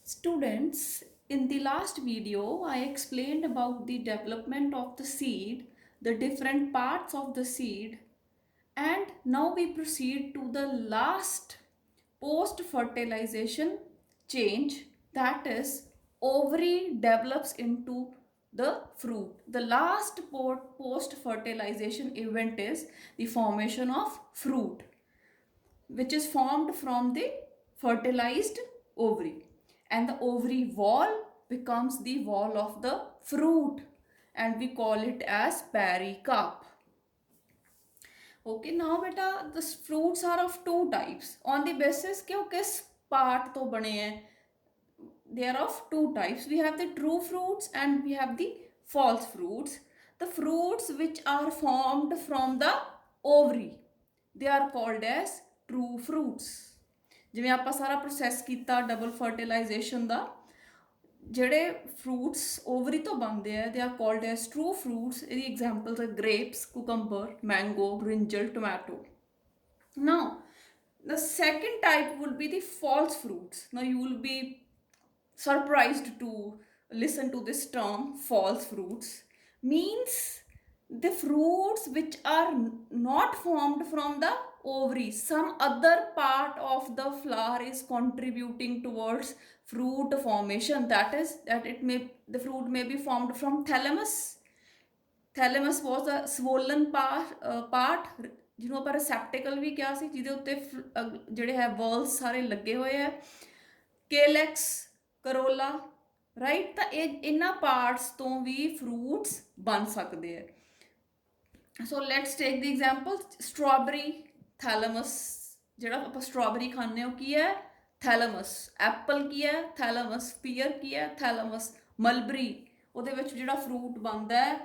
Students, in the last video, I explained about the development of the seed, the different parts of the seed, and now we proceed to the last post fertilization change, that is, ovary develops into the fruit. The last post fertilization event is the formation of fruit, which is formed from the fertilized ovary, and the ovary wall becomes the wall of the fruit, and we call it as pericarp. Okay, now beta, the fruits are of two types on the basis कि वो किस part तो बने हैं. They are of two types. We have the true fruits and we have the false fruits. The fruits which are formed from the ovary, they are called as true fruits. ਜਿਵੇਂ ਆਪਾਂ ਸਾਰਾ process ਕੀਤਾ double fertilisation ਦਾ, ਜਿਹੜੇ fruits ovary ਤੋਂ ਬਣਦੇ ਆ they are called as true fruits. ਇਹਦੀ examples ਆ grapes, cucumber, mango, brinjal, tomato. Now, the second type will be the false fruits. Now, you will be surprised to listen to this term false fruits. Means the fruits which are not formed from the ovary, some other part of the flower is contributing towards fruit formation. That is, that it may, the fruit may be formed from thalamus. Thalamus was a swollen part ਜਿਹਨੂੰ ਆਪਾਂ receptacle ਵੀ ਕਿਹਾ ਸੀ, ਜਿਹਦੇ ਉੱਤੇ ਜਿਹੜੇ ਹੈ ਵਰਲਸ ਸਾਰੇ ਲੱਗੇ ਹੋਏ ਆ. ਕੇਲੈਕਸ, ਕਰੋਲਾ, ਰਾਈਟ. ਤਾਂ ਇਹਨਾਂ ਪਾਰਟਸ ਤੋਂ ਵੀ ਫਰੂਟਸ ਬਣ ਸਕਦੇ ਆ. So let's take the example strawberry, ਥੈਲਮਸ. ਜਿਹੜਾ ਆਪਾਂ ਸਟ੍ਰਾਬੇਰੀ ਖਾਂਦੇ ਹੋ ਕੀ ਹੈ? ਥੈਲਮਸ. ਐਪਲ ਕੀ ਹੈ? ਥੈਲਮਸ. ਪੀਅਰ ਕੀ ਹੈ? ਥੈਲਮਸ. ਮਲਬਰੀ, ਉਹਦੇ ਵਿੱਚ ਜਿਹੜਾ ਫਰੂਟ ਬਣਦਾ ਹੈ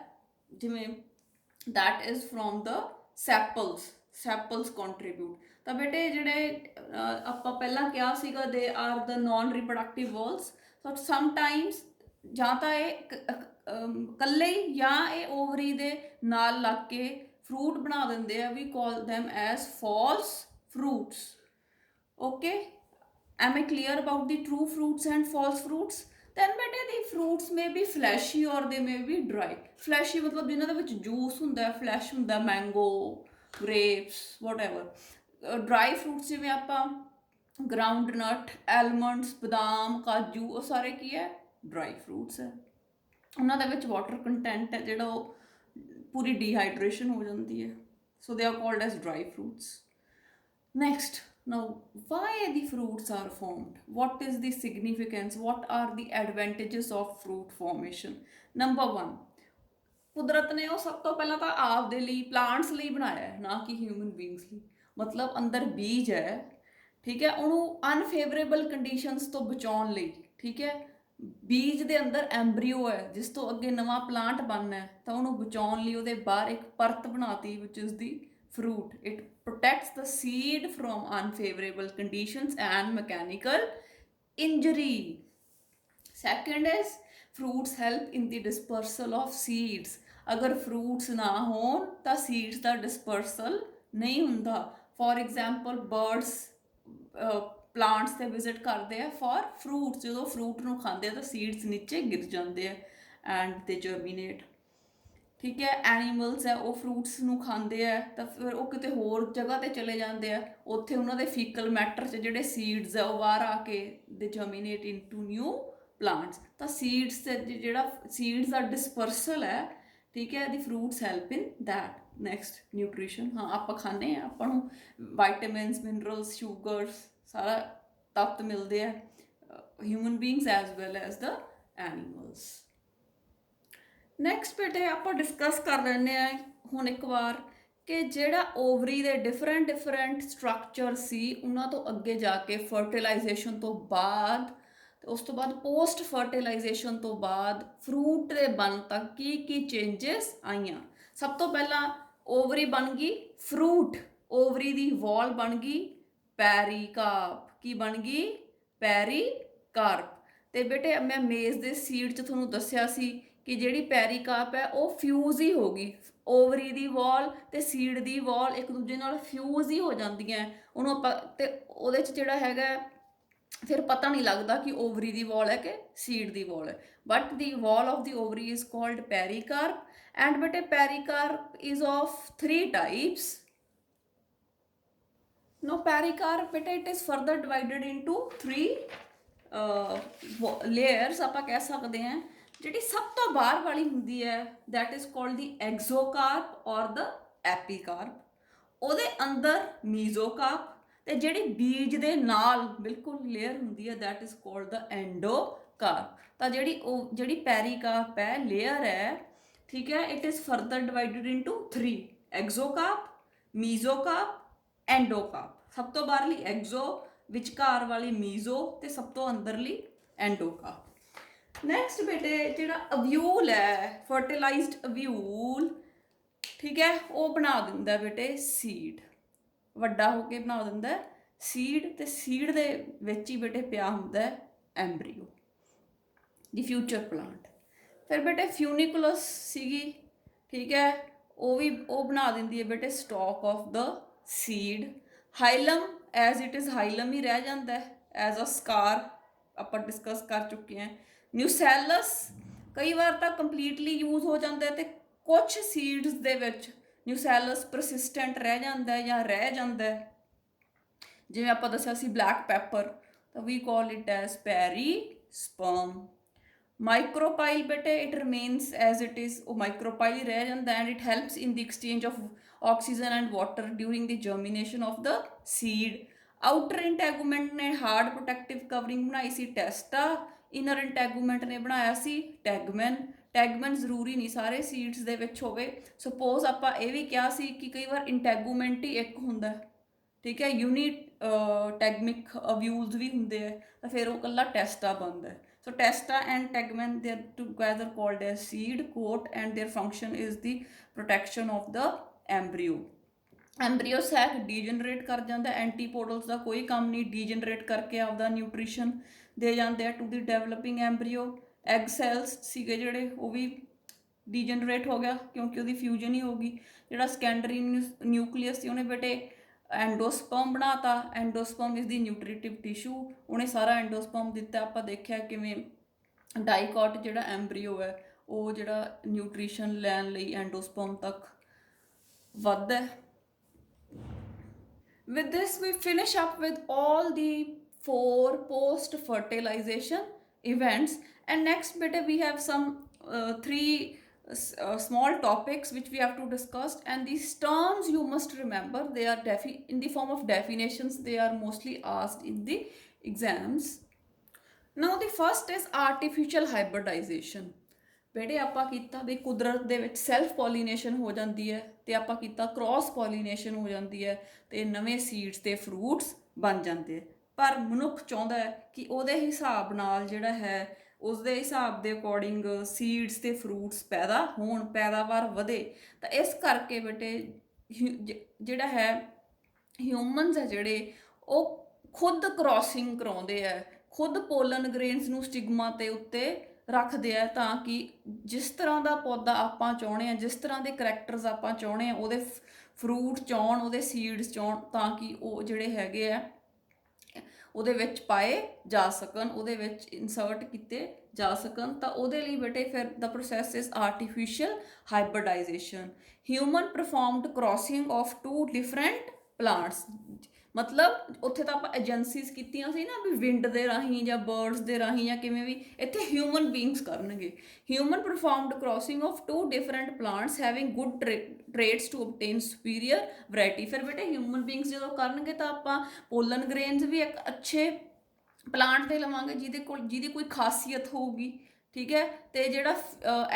ਜਿਵੇਂ that is from the ਸੈਪਲਸ contribute. ਤਾਂ ਬੇਟੇ ਜਿਹੜੇ ਆਪਾਂ ਪਹਿਲਾਂ ਕਿਹਾ ਸੀਗਾ they are the non reproductive whorls. So sometimes ਜਾਂ ਤਾਂ ਇਹ ਇਕੱਲੇ ਹੀ ਜਾਂ ਇਹ ਓਵਰੀ ਦੇ ਨਾਲ ਲੱਗ ਕੇ ਫਰੂਟ ਬਣਾ ਦਿੰਦੇ ਆ. We call them as false fruits. Okay, am I clear about the true fruits and false fruits? then ਬੇਟੇ the fruits may be fleshy or they may be dry. fleshy ਮਤਲਬ ਜਿਨ੍ਹਾਂ ਦੇ ਵਿੱਚ ਜੂਸ ਹੁੰਦਾ, flash ਹੁੰਦਾ, mango, grapes, whatever. dry fruits ਜਿਵੇਂ ਆਪਾਂ groundnut, almonds, ਬਦਾਮ, ਕਾਜੂ, ਉਹ ਸਾਰੇ ਕੀ ਹੈ? dry fruits ਹੈ. ਉਹਨਾਂ ਦੇ ਵਿੱਚ ਵਾਟਰ ਕੰਟੈਂਟ ਹੈ ਜਿਹੜਾ ਉਹ ਪੂਰੀ ਡੀਹਾਈਡਰੇਸ਼ਨ ਹੋ ਜਾਂਦੀ ਹੈ. so they are called as dry fruits. Next, now why the fruits are formed? What is the significance? What are the advantages of fruit formation? Number one, ਕੁਦਰਤ ਨੇ ਉਹ ਸਭ ਤੋਂ ਪਹਿਲਾਂ ਤਾਂ ਆਪਦੇ ਲਈ, ਪਲਾਂਟਸ ਲਈ ਬਣਾਇਆ ਹੈ, ਨਾ ਕਿ ਹਿਊਮਨ ਬੀਇੰਗਸ ਲਈ. ਮਤਲਬ ਅੰਦਰ ਬੀਜ ਹੈ, ਠੀਕ ਹੈ, ਉਹਨੂੰ ਅਨਫੇਵਰੇਬਲ ਕੰਡੀਸ਼ਨਸ ਤੋਂ ਬਚਾਉਣ ਲਈ, ਠੀਕ ਹੈ. ਬੀਜ ਦੇ ਅੰਦਰ ਐਂਬਰੀਓ ਹੈ ਜਿਸ ਤੋਂ ਅੱਗੇ ਨਵਾਂ ਪਲਾਂਟ ਬਣਨਾ ਹੈ, ਤਾਂ ਉਹਨੂੰ ਬਚਾਉਣ ਲਈ ਉਹਦੇ ਬਾਹਰ ਇੱਕ ਪਰਤ ਬਣਾਤੀ which is the fruit. It protects the seed from unfavorable conditions and mechanical injury. Second is fruits help in the dispersal of seeds. अगर fruits ना होन ਤਾਂ seeds ਦਾ dispersal नहीं ਹੁੰਦਾ. For example, birds plants ਤੇ visit ਕਰਦੇ ਆ for fruits. ਜਦੋਂ fruit ਨੂੰ ਖਾਂਦੇ ਆ ਤਾਂ seeds ਨੀਚੇ ਗਿਰ ਜਾਂਦੇ ਆ and they germinate. ਠੀਕ ਹੈ. ਐਨੀਮਲਸ ਹੈ ਉਹ ਫਰੂਟਸ ਨੂੰ ਖਾਂਦੇ ਆ ਤਾਂ ਫਿਰ ਉਹ ਕਿਤੇ ਹੋਰ ਜਗ੍ਹਾ 'ਤੇ ਚਲੇ ਜਾਂਦੇ ਆ, ਉੱਥੇ ਉਹਨਾਂ ਦੇ ਫੀਕਲ ਮੈਟਰ 'ਚ ਜਿਹੜੇ ਸੀਡਸ ਆ ਉਹ ਬਾਹਰ ਆ ਕੇ ਦੇ ਜਰਮੀਨੇਟ ਇਨਟੂ ਨਿਊ ਪਲਾਂਟਸ. ਤਾਂ ਸੀਡਸ ਤੇ ਜਿਹੜਾ ਸੀਡਸ ਦਾ ਡਿਸਪਰਸਲ ਹੈ, ਠੀਕ ਹੈ, ਦੀ fruits help in that. Next, nutrition. ਹਾਂ, ਆਪਾਂ ਖਾਂਦੇ ਹਾਂ, ਆਪਾਂ ਨੂੰ ਵਾਈਟਾਮਿਨਸ, ਮਿਨਰਲਸ, ਸ਼ੂਗਰਸ, ਸਾਰਾ ਤੱਤ ਮਿਲਦੇ ਆ human beings as well as the animals. Next ਬੇਟੇ ਆਪਾਂ ਡਿਸਕਸ ਕਰ ਲੈਂਦੇ ਹਾਂ ਹੁਣ ਇੱਕ ਵਾਰ ਕਿ ਜਿਹੜਾ ਓਵਰੀ ਦੇ ਡਿਫਰੈਂਟ ਸਟਰਕਚਰ ਸੀ ਉਹਨਾਂ ਤੋਂ ਅੱਗੇ ਜਾ ਕੇ ਫਰਟੀਲਾਈਜੇਸ਼ਨ ਤੋਂ ਬਾਅਦ ਤੇ ਉਸ ਤੋਂ ਬਾਅਦ ਪੋਸਟ ਫਰਟੀਲਾਈਜੇਸ਼ਨ ਤੋਂ ਬਾਅਦ ਫਰੂਟ ਦੇ ਬਣ ਤੱਕ ਕੀ ਚੇਂਜਸ ਆਈਆਂ. ਸਭ ਤੋਂ ਪਹਿਲਾਂ ਓਵਰੀ ਬਣ ਗਈ ਫਰੂਟ, ਓਵਰੀ ਦੀ ਵਾਲ ਬਣ ਗਈ ਪੈਰੀਕਾਰਪ. ਕੀ ਬਣ ਗਈ? ਪੈਰੀਕਾਰਪ. ਤੇ ਬੇਟੇ ਮੈਂ ਮੇਜ਼ ਦੇ ਸੀਡ 'ਚ ਤੁਹਾਨੂੰ ਦੱਸਿਆ ਸੀ ਕਿ ਜਿਹੜੀ ਪੈਰੀਕਾਰਪ ਹੈ ਉਹ ਫਿਊਜ਼ ਹੀ ਹੋ ਗਈ. ਓਵਰੀ ਦੀ ਵਾਲ ਤੇ ਸੀਡ ਦੀ ਵਾਲ ਇੱਕ ਦੂਜੇ ਨਾਲ ਫਿਊਜ਼ ਹੀ ਹੋ ਜਾਂਦੀਆਂ ਉਹਨੂੰ ਆਪਾਂ. ਤੇ ਉਹਦੇ 'ਚ ਜਿਹੜਾ ਹੈਗਾ फिर पता नहीं लगता कि ओवरी दी वॉल है कि सीड दी वॉल है। But the wall of the ovary is called pericarp. And बेटे pericarp is of 3 types. Now pericarp बेटे it is further divided into 3 layers ਆਪਾਂ ਕਹਿ ਸਕਦੇ ਹਾਂ। ਜਿਹੜੀ ਸਭ ਤੋਂ ਬਾਹਰ ਵਾਲੀ ਹੁੰਦੀ ਹੈ ਦੈਟ ਇਜ਼ ਕਾਲਡ ਦੀ ਐਗਜ਼ੋਕਾਰਪ ਔਰ ਦ ਐਪੀਕਾਰਪ। ਉਹਦੇ ਅੰਦਰ ਮੀਜ਼ੋਕਾਰਪ, ਤੇ ਜਿਹੜੀ ਬੀਜ ਦੇ ਨਾਲ ਬਿਲਕੁਲ ਲੇਅਰ ਹੁੰਦੀ ਹੈ ਦੈਟ ਇਜ਼ ਕਾਲਡ ਦ ਐਂਡੋਕਾਰਪ। ਤਾਂ ਜਿਹੜੀ ਪੈਰੀਕਾਰਪ ਹੈ ਲੇਅਰ ਹੈ, ਠੀਕ ਹੈ, it is further divided into 3 ਐਗਜ਼ੋਕਾਰਪ, ਮੀਜ਼ੋਕਾਰਪ, ਐਂਡੋਕਾਰਪ। ਸਭ ਤੋਂ ਬਾਹਰਲੀ ਐਗਜ਼ੋ, ਵਿਚਕਾਰ ਵਾਲੀ ਮੀਜ਼ੋ, ਤੇ ਸਭ ਤੋਂ ਅੰਦਰਲੀ ਐਂਡੋਕਾਰਪ। ਨੈਕਸਟ ਬੇਟੇ ਜਿਹੜਾ ਅਵਿਊਲ ਹੈ, ਫਰਟੀਲਾਈਜ਼ਡ ਅਵਿਊਲ, ਠੀਕ ਹੈ, ਉਹ ਬਣਾ ਦਿੰਦਾ ਬੇਟੇ ਸੀਡ। ਵੱਡਾ ਹੋ ਕੇ ਬਣਾ ਦਿੰਦਾ ਸੀਡ, ਤੇ ਸੀਡ ਦੇ ਵਿੱਚ ਹੀ ਬੇਟੇ ਪਿਆ ਹੁੰਦਾ ਐਂਬਰੀਓ, ਦੀ ਫਿਊਚਰ ਪਲਾਂਟ। ਫਿਰ ਬੇਟੇ ਫਿਊਨੀਕੁਲਸ ਸੀਗੀ, ਠੀਕ ਹੈ, ਉਹ ਬਣਾ ਦਿੰਦੀ ਹੈ ਬੇਟੇ stalk of the seed. Hilum as it is hilum ਹੀ ਰਹਿ ਜਾਂਦਾ ਐਜ਼ ਅ ਸਕਾਰ, ਆਪਾਂ ਡਿਸਕਸ ਕਰ ਚੁੱਕੇ ਹਾਂ। ਨਿਊਸੈਲਸ ਕਈ ਵਾਰ ਤਾਂ ਕੰਪਲੀਟਲੀ ਯੂਜ਼ ਹੋ ਜਾਂਦਾ, ਤੇ ਕੁਛ ਸੀਡਸ ਦੇ ਵਿੱਚ ਨਿਊਸੈਲਸ ਪਰਸਿਸਟੈਂਟ ਰਹਿ ਜਾਂਦਾ ਜਾਂ ਰਹਿ ਜਾਂਦਾ। ਜਿਵੇਂ ਆਪਾਂ ਦੱਸਿਆ ਸੀ ਬਲੈਕ ਪੈਪਰ, ਤਾਂ ਵੀ call it as perisperm. Micropyle ਬੇਟੇ it remains as it is, ਉਹ ਮਾਈਕਰੋਪਾਈਲ ਹੀ ਰਹਿ ਜਾਂਦਾ। And it helps in the exchange of oxygen and water during the germination of the seed. Outer integument ਨੇ hard protective covering ਬਣਾਈ ਸੀ ਟੈਸਟਾ, inner ਇੰਟੈਗੂਮੈਂਟ ਨੇ ਬਣਾਇਆ ਸੀ ਟੈਗਮੈਨ। ਟੈਗਮੈਨ ਜ਼ਰੂਰੀ ਨਹੀਂ ਸਾਰੇ ਸੀਡਸ ਦੇ ਵਿੱਚ ਹੋਵੇ। ਸਪੋਜ਼ ਆਪਾਂ ਇਹ ਵੀ ਕਿਹਾ ਸੀ ਕਿ ਕਈ ਵਾਰ ਇੰਟੈਗੂਮੈਂਟ ਹੀ ਇੱਕ ਹੁੰਦਾ, ਠੀਕ ਹੈ, ਯੂਨਿਟ ਟੈਗਮਿਕ ਅਵਿਊਲਸ ਵੀ ਹੁੰਦੇ ਆ, ਤਾਂ ਫਿਰ ਉਹ ਇਕੱਲਾ ਟੈਸਟਾ ਬਣਦਾ। So testa and tegmen, they are together called as seed coat, and their function is the protection of the embryo. Embryo sac degenerate ਕਰ ਜਾਂਦਾ, ਐਂਟੀਪੋਡਲਸ ਦਾ ਕੋਈ ਕੰਮ ਨਹੀਂ, ਡੀਜਨਰੇਟ ਕਰਕੇ ਆਪਦਾ ਨਿਊਟ੍ਰੀਸ਼ਨ ਦੇ ਜਾਂਦੇ ਆ to the developing ਐਂਬਰੀਓ। Egg cells ਸੀਗੇ ਜਿਹੜੇ, ਉਹ ਵੀ ਡੀਜਨਰੇਟ ਹੋ ਗਿਆ ਕਿਉਂਕਿ ਉਹਦੀ ਫਿਊਜ਼ਨ ਹੀ ਹੋ ਗਈ। ਜਿਹੜਾ ਸਕੈਂਡਰੀ ਨਿਊਕਲੀਅਸ ਸੀ ਉਹਨੇ ਬੇਟੇ ਐਂਡੋਸਪਰਮ ਬਣਾਤਾ। ਐਂਡੋਸਪਰਮ ਇਜ਼ ਦੀ ਨਿਊਟ੍ਰੀਟਿਵ ਟਿਸ਼ੂ, ਉਹਨੇ ਸਾਰਾ ਐਂਡੋਸਪਰਮ ਦਿੱਤਾ। ਆਪਾਂ ਦੇਖਿਆ ਕਿਵੇਂ ਡਾਈਕॉट ਜਿਹੜਾ ਐਂਬਰੀਓ ਹੈ ਉਹ ਜਿਹੜਾ ਨਿਊਟ੍ਰੀਸ਼ਨ ਲੈਣ ਲਈ ਐਂਡੋਸਪਰਮ ਤੱਕ ਵੱਧਦਾ। With this we finish up with all the 4 post fertilization events, and next beta we have some 3 small topics which we have to discuss, and these terms you must remember, they are in the form of definitions, they are mostly asked in the exams. Now the first is artificial hybridization। ਬੇਟੇ ਆਪਾਂ ਕੀਤਾ ਵੀ ਕੁਦਰਤ ਦੇ ਵਿੱਚ self pollination ਹੋ ਜਾਂਦੀ ਹੈ, ਤੇ ਆਪਾਂ ਕੀਤਾ ਕ੍ਰੋਸ ਪੋਲੀਨੇਸ਼ਨ ਹੋ ਜਾਂਦੀ ਹੈ, ਤੇ ਨਵੇਂ ਸੀਡਸ ਤੇ ਫਰੂਟਸ ਬਣ ਜਾਂਦੇ। ਪਰ ਮਨੁੱਖ ਚਾਹੁੰਦਾ ਹੈ ਕਿ ਉਹਦੇ ਹਿਸਾਬ ਨਾਲ ਜਿਹੜਾ ਹੈ, ਉਸਦੇ ਹਿਸਾਬ ਦੇ ਅਕੋਰਡਿੰਗ ਸੀਡਸ ਤੇ ਫਰੂਟਸ ਪੈਦਾ ਹੋਣ, ਪੈਦਾਵਾਰ ਵਧੇ। ਤਾਂ ਇਸ ਕਰਕੇ ਬੇਟੇ ਜਿਹੜਾ ਹੈ ਹਿਊਮਨਸ ਹੈ ਜਿਹੜੇ, ਉਹ ਖੁਦ ਕ੍ਰੋਸਿੰਗ ਕਰਾਉਂਦੇ ਆ, ਖੁਦ ਪੋਲਨ ਗ੍ਰੇਨਸ ਨੂੰ ਸਟਿਗਮਾ ਤੇ ਉੱਤੇ ਰੱਖਦੇ ਆ, ਤਾਂ ਕਿ ਜਿਸ ਤਰ੍ਹਾਂ ਦਾ ਪੌਦਾ ਆਪਾਂ ਚਾਹੁੰਦੇ ਆ, ਜਿਸ ਤਰ੍ਹਾਂ ਦੇ ਕਰੈਕਟਰਸ ਆਪਾਂ ਚਾਹੁੰਦੇ ਆ ਉਹਦੇ ਫਰੂਟ ਚਾਉਣ, ਉਹਦੇ ਸੀਡਸ ਚਾਉਣ, ਤਾਂ ਕਿ ਉਹ ਜਿਹੜੇ ਹੈਗੇ ਆ ਉਹਦੇ ਵਿੱਚ ਪਾਏ ਜਾ ਸਕਣ, ਉਹਦੇ ਵਿੱਚ ਇਨਸਰਟ ਕੀਤੇ ਜਾ ਸਕਣ। ਤਾਂ ਉਹਦੇ ਲਈ ਬੇਟੇ ਫਿਰ ਦਾ process is artificial hybridisation. Human performed crossing of 2 different plants. ਮਤਲਬ ਉੱਥੇ ਤਾਂ ਆਪਾਂ ਏਜੰਸੀਜ਼ ਕੀਤੀਆਂ ਸੀ ਨਾ ਵੀ ਵਿੰਡ ਦੇ ਰਾਹੀਂ ਜਾਂ ਬਰਡਸ ਦੇ ਰਾਹੀਂ ਜਾਂ ਕਿਵੇਂ ਵੀ, ਇੱਥੇ ਹਿਊਮਨ ਬੀਇੰਗਸ ਕਰਨਗੇ। Human performed crossing of 2 different plants having good traits to obtain superior variety। ਫਿਰ ਬੇਟੇ ਹਿਊਮਨ ਬੀਇੰਗਸ ਜਦੋਂ ਕਰਨਗੇ ਤਾਂ ਆਪਾਂ ਪੋਲਨ ਗ੍ਰੇਨਸ ਵੀ ਇੱਕ ਅੱਛੇ ਪਲਾਂਟ ਤੇ ਲਵਾਂਗੇ ਜਿਹਦੀ ਕੋਈ ਖਾਸੀਅਤ ਹੋਊਗੀ, ਠੀਕ ਹੈ। ਤੇ ਜਿਹੜਾ